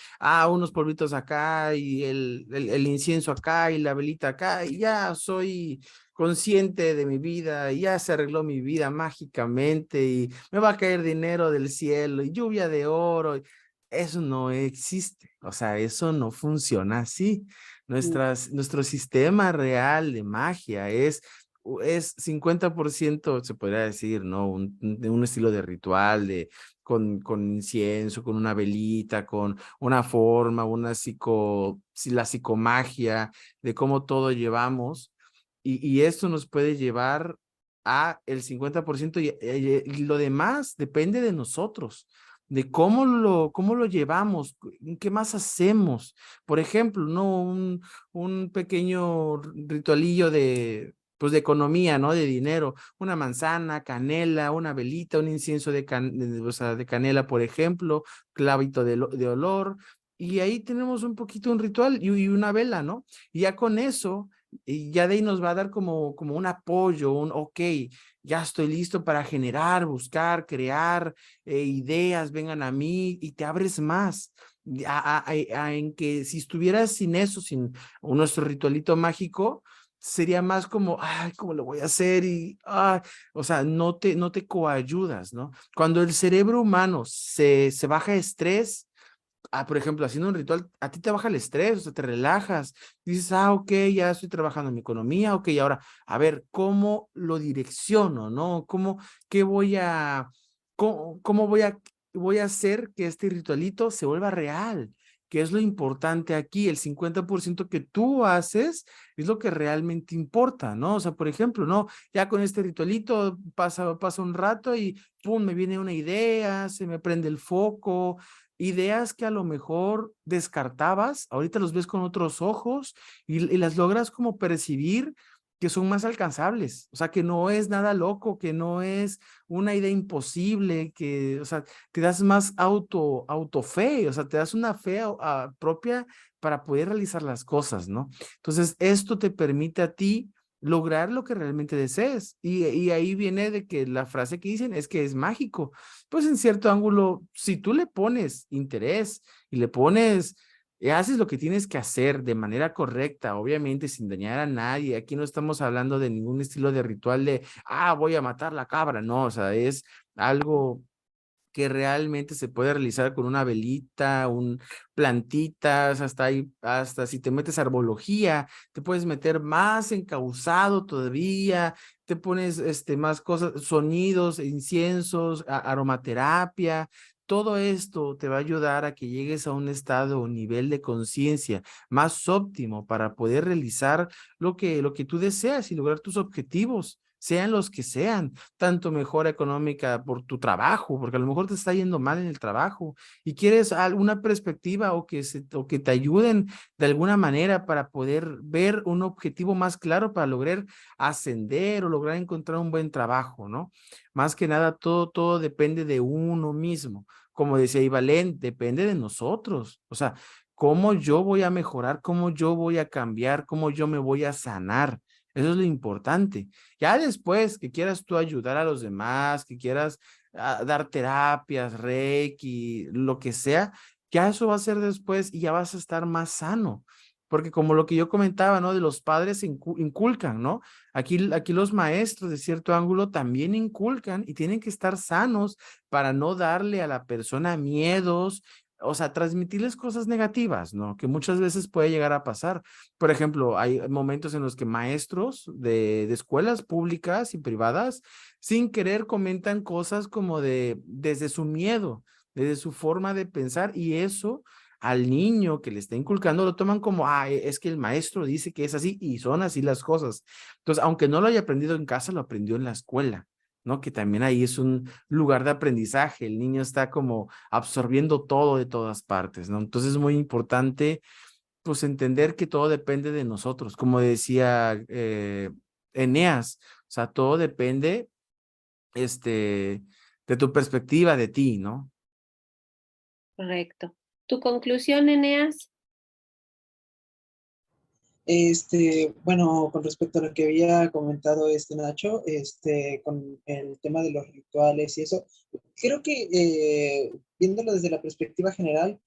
unos polvitos acá y el incienso acá y la velita acá y ya soy consciente de mi vida y ya se arregló mi vida mágicamente y me va a caer dinero del cielo y lluvia de oro. Eso no existe, o sea, eso no funciona así. Nuestro sistema real de magia es 50%, se podría decir, ¿no? De un estilo de ritual, con incienso, con una velita, con una forma, la psicomagia, de cómo todo llevamos. Y esto nos puede llevar a el 50% y lo demás depende de nosotros, de cómo lo llevamos, qué más hacemos. Por ejemplo, ¿no? Un pequeño ritualillo pues de economía, ¿no? De dinero, una manzana, canela, una velita, un incienso o sea, de canela, por ejemplo, clavito de olor, y ahí tenemos un poquito un ritual y una vela, ¿no? Y ya con eso y ya de ahí nos va a dar como un apoyo, ok, ya estoy listo para generar, buscar, crear ideas, vengan a mí y te abres más. En que si estuvieras sin eso, sin nuestro ritualito mágico, sería más como, ay, ¿cómo lo voy a hacer? Y, ay, o sea, no te coayudas, ¿no? Cuando el cerebro humano se baja estrés, por ejemplo, haciendo un ritual, a ti te baja el estrés, o sea, te relajas, dices, ok, ya estoy trabajando en mi economía, ok, ahora, a ver, ¿cómo lo direcciono, no? Qué cómo voy a hacer que este ritualito se vuelva real? ¿Qué es lo importante aquí? El 50% que tú haces es lo que realmente importa, ¿no? O sea, por ejemplo, ¿no? Ya con este ritualito pasa un rato y pum, me viene una idea, se me prende el foco, ideas que a lo mejor descartabas, ahorita los ves con otros ojos y las logras como percibir que son más alcanzables, o sea, que no es nada loco, que no es una idea imposible, que, o sea, te das más autofe, o sea, te das una fe propia para poder realizar las cosas, ¿no? Entonces, esto te permite a ti lograr lo que realmente desees. Y ahí viene de que la frase que dicen es que es mágico. Pues en cierto ángulo, si tú le pones interés y le pones, haces lo que tienes que hacer de manera correcta, obviamente sin dañar a nadie. Aquí no estamos hablando de ningún estilo de ritual de, voy a matar la cabra. No, o sea, es algo que realmente se puede realizar con una velita, plantitas, hasta si te metes a herbología, te puedes meter más encauzado todavía, te pones más cosas, sonidos, inciensos, aromaterapia. Todo esto te va a ayudar a que llegues a un estado o nivel de conciencia más óptimo para poder realizar lo que tú deseas y lograr tus objetivos, sean los que sean, tanto mejora económica por tu trabajo, porque a lo mejor te está yendo mal en el trabajo y quieres alguna perspectiva o que te ayuden de alguna manera para poder ver un objetivo más claro para lograr ascender o lograr encontrar un buen trabajo, ¿no? Más que nada, todo depende de uno mismo. Como decía Ivalén, depende de nosotros. O sea, cómo yo voy a mejorar, cómo yo voy a cambiar, cómo yo me voy a sanar. Eso es lo importante. Ya después que quieras tú ayudar a los demás, que quieras dar terapias, reiki, lo que sea, ya eso va a ser después y ya vas a estar más sano. Porque como lo que yo comentaba, ¿no? De los padres inculcan, ¿no? Aquí los maestros de cierto ángulo también inculcan y tienen que estar sanos para no darle a la persona miedos, o sea, transmitirles cosas negativas, ¿no? Que muchas veces puede llegar a pasar. Por ejemplo, hay momentos en los que maestros de escuelas públicas y privadas, sin querer, comentan cosas como desde su miedo, desde su forma de pensar, y eso al niño que le está inculcando lo toman como, es que el maestro dice que es así y son así las cosas. Entonces, aunque no lo haya aprendido en casa, lo aprendió en la escuela, ¿no? Que también ahí es un lugar de aprendizaje. El niño está como absorbiendo todo de todas partes, ¿no? Entonces es muy importante pues entender que todo depende de nosotros, como decía Eneas, o sea, todo depende de tu perspectiva de ti, ¿no? Correcto. ¿Tu conclusión, Eneas? Bueno, con respecto a lo que había comentado Nacho, con el tema de los rituales y eso, creo que viéndolo desde la perspectiva general,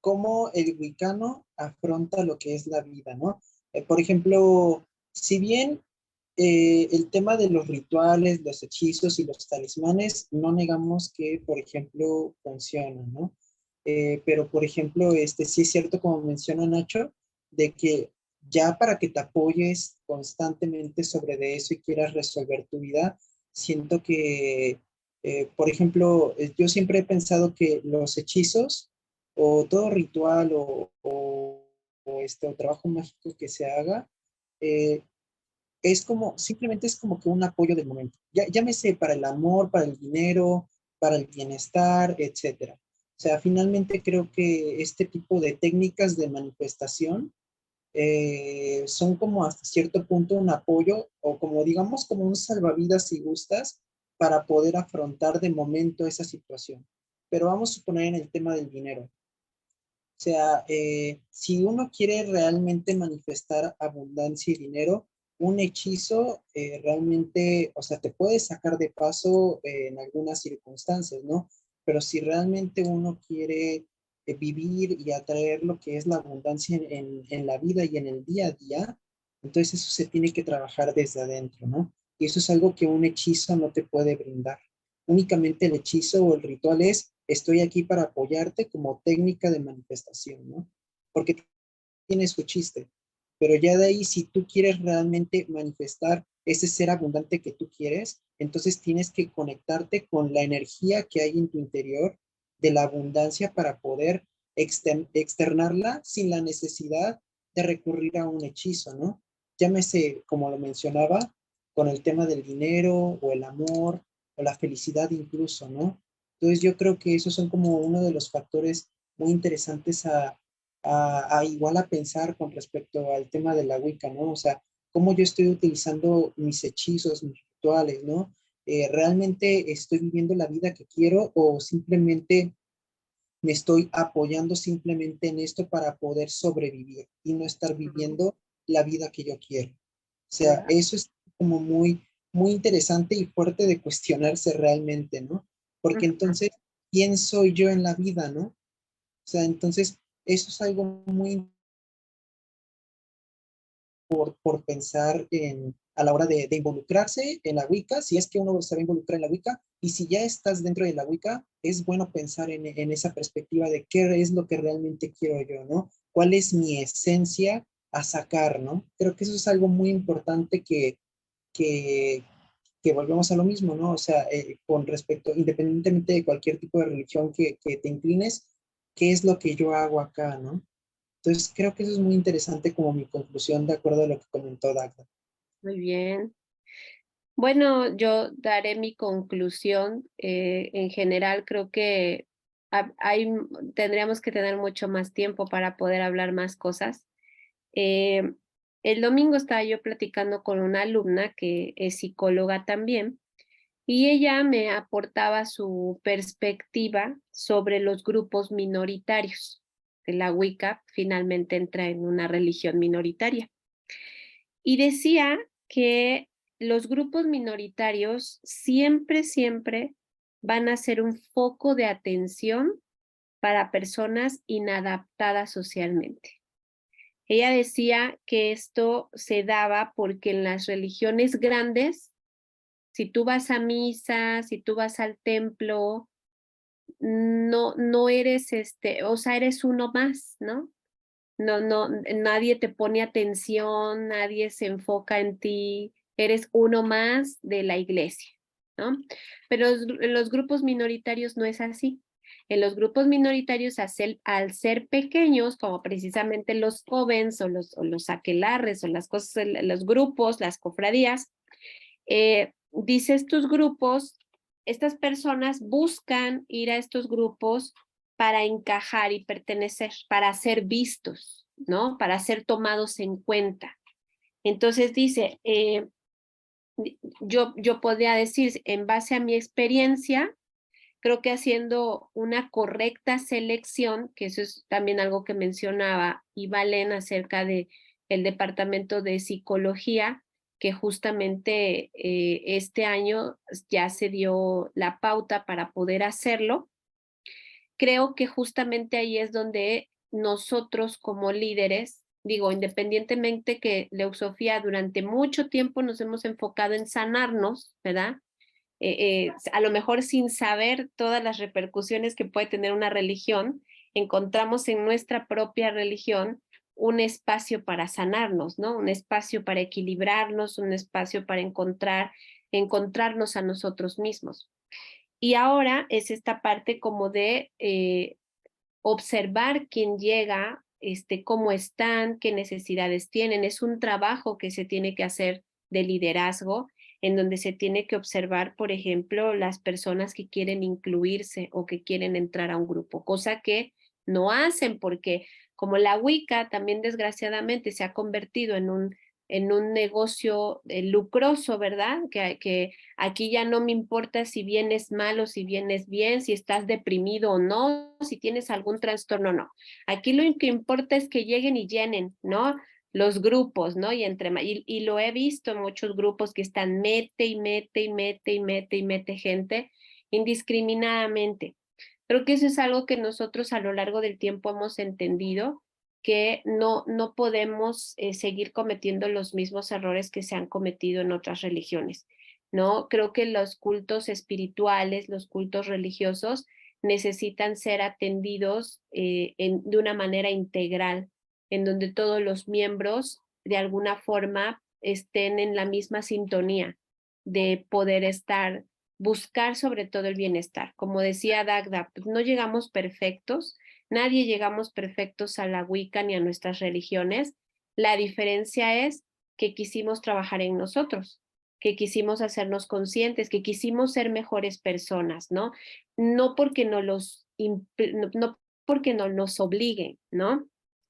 cómo el wicano afronta lo que es la vida, ¿no? Por ejemplo, si bien el tema de los rituales, los hechizos y los talismanes, no negamos que, por ejemplo, funcionan, ¿no? Pero, por ejemplo, sí es cierto, como menciona Nacho, de que ya para que te apoyes constantemente sobre de eso y quieras resolver tu vida, siento que, por ejemplo, yo siempre he pensado que los hechizos o todo ritual o trabajo mágico que se haga, eh, es como, simplemente es como que un apoyo del momento. Ya, llámese para el amor, para el dinero, para el bienestar, etcétera. O sea, finalmente creo que este tipo de técnicas de manifestación son como hasta cierto punto un apoyo o como digamos como un salvavidas si gustas para poder afrontar de momento esa situación. Pero vamos a poner en el tema del dinero. O sea, si uno quiere realmente manifestar abundancia y dinero, un hechizo realmente, o sea, te puede sacar de paso en algunas circunstancias, ¿no? Pero si realmente uno quiere vivir y atraer lo que es la abundancia en la vida y en el día a día, entonces eso se tiene que trabajar desde adentro, ¿no? Y eso es algo que un hechizo no te puede brindar. Únicamente el hechizo o el ritual es, estoy aquí para apoyarte como técnica de manifestación, ¿no? Porque tiene su chiste. Pero ya de ahí, si tú quieres realmente manifestar ese ser abundante que tú quieres, entonces tienes que conectarte con la energía que hay en tu interior de la abundancia para poder externarla sin la necesidad de recurrir a un hechizo, ¿no? Llámese, como lo mencionaba, con el tema del dinero o el amor o la felicidad incluso, ¿no? Entonces yo creo que esos son como uno de los factores muy interesantes a igual a pensar con respecto al tema de la Wicca, ¿no? O sea, cómo yo estoy utilizando mis hechizos, mis rituales, ¿no? ¿Realmente estoy viviendo la vida que quiero o simplemente me estoy apoyando simplemente en esto para poder sobrevivir y no estar Ujú. viviendo la vida que yo quiero? O sea, Claro. eso es como muy interesante y fuerte de cuestionarse realmente, ¿no? Porque Ujú. entonces, ¿quién soy yo en la vida, no? O sea, entonces, eso es algo muy por pensar a la hora de involucrarse en la Wicca, si es que uno se va a involucrar en la Wicca, y si ya estás dentro de la Wicca, es bueno pensar en esa perspectiva de qué es lo que realmente quiero yo, ¿no? ¿Cuál es mi esencia a sacar, ¿no? Creo que eso es algo muy importante que, que volvemos a lo mismo, ¿no? O sea, con respecto, independientemente de cualquier tipo de religión que te inclines, ¿qué es lo que yo hago acá, ¿no? Entonces, creo que eso es muy interesante como mi conclusión de acuerdo a lo que comentó Dagda. Muy bien. Bueno, yo daré mi conclusión. En general, creo que tendríamos que tener mucho más tiempo para poder hablar más cosas. Eh, el domingo estaba yo platicando con una alumna que es psicóloga también y ella me aportaba su perspectiva sobre los grupos minoritarios. La Wicca finalmente entra en una religión minoritaria. Y decía que los grupos minoritarios siempre van a ser un foco de atención para personas inadaptadas socialmente. Ella decía que esto se daba porque en las religiones grandes, si tú vas a misa, si tú vas al templo, no eres o sea, eres uno más, ¿no? Nadie te pone atención, nadie se enfoca en ti, eres uno más de la iglesia, ¿no? Pero en los grupos minoritarios no es así. En los grupos minoritarios, al ser pequeños, como precisamente los jóvenes o los aquelarres o las cosas, los grupos, las cofradías, dice estos grupos, estas personas buscan ir a estos grupos para encajar y pertenecer, para ser vistos, ¿no? Para ser tomados en cuenta. Entonces dice, yo podría decir, en base a mi experiencia, creo que haciendo una correcta selección, que eso es también algo que mencionaba Ivalen acerca de el departamento de psicología, que justamente este año ya se dio la pauta para poder hacerlo. Creo que justamente ahí es donde nosotros como líderes, digo, independientemente que Leusofía durante mucho tiempo nos hemos enfocado en sanarnos, ¿verdad? A lo mejor sin saber todas las repercusiones que puede tener una religión, encontramos en nuestra propia religión un espacio para sanarnos, ¿no? Un espacio para equilibrarnos, un espacio para encontrarnos a nosotros mismos. Y ahora es esta parte como de observar quién llega, cómo están, qué necesidades tienen. Es un trabajo que se tiene que hacer de liderazgo, en donde se tiene que observar, por ejemplo, las personas que quieren incluirse o que quieren entrar a un grupo, cosa que no hacen porque como la Wicca también desgraciadamente se ha convertido en un en un negocio lucroso, ¿verdad? Que aquí ya no me importa si vienes mal o si vienes bien, si estás deprimido o no, si tienes algún trastorno o no. Aquí lo que importa es que lleguen y llenen, ¿no? Los grupos, ¿no? Y lo he visto en muchos grupos que están mete y mete y mete y mete y mete gente indiscriminadamente. Creo que eso es algo que nosotros a lo largo del tiempo hemos entendido, que no podemos seguir cometiendo los mismos errores que se han cometido en otras religiones, ¿no? Creo que los cultos espirituales, los cultos religiosos necesitan ser atendidos de una manera integral, en donde todos los miembros de alguna forma estén en la misma sintonía de poder buscar sobre todo el bienestar. Como decía Dagda, pues no llegamos perfectos, nadie llegamos perfectos a la Wicca ni a nuestras religiones. La diferencia es que quisimos trabajar en nosotros, que quisimos hacernos conscientes, que quisimos ser mejores personas, ¿no? No porque no porque no nos obliguen, ¿no?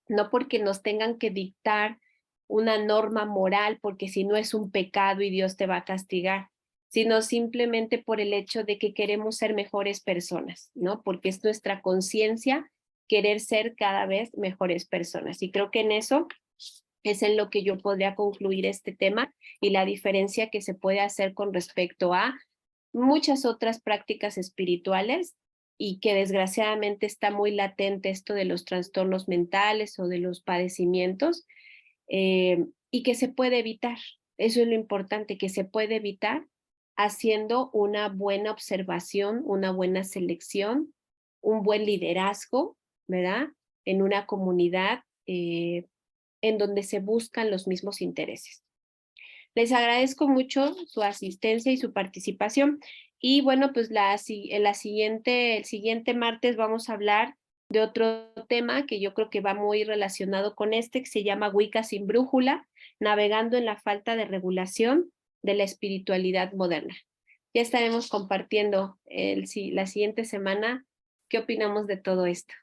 No porque nos tengan que dictar una norma moral, porque si no es un pecado y Dios te va a castigar, sino simplemente por el hecho de que queremos ser mejores personas, ¿no? Porque es nuestra conciencia querer ser cada vez mejores personas. Y creo que en eso es en lo que yo podría concluir este tema y la diferencia que se puede hacer con respecto a muchas otras prácticas espirituales y que desgraciadamente está muy latente esto de los trastornos mentales o de los padecimientos y que se puede evitar. Eso es lo importante, que se puede evitar haciendo una buena observación, una buena selección, un buen liderazgo, ¿verdad? En una comunidad en donde se buscan los mismos intereses. Les agradezco mucho su asistencia y su participación. Y bueno, pues el siguiente martes vamos a hablar de otro tema que yo creo que va muy relacionado con este, que se llama Wicca sin brújula, navegando en la falta de regulación de la espiritualidad moderna. Ya estaremos compartiendo la siguiente semana qué opinamos de todo esto.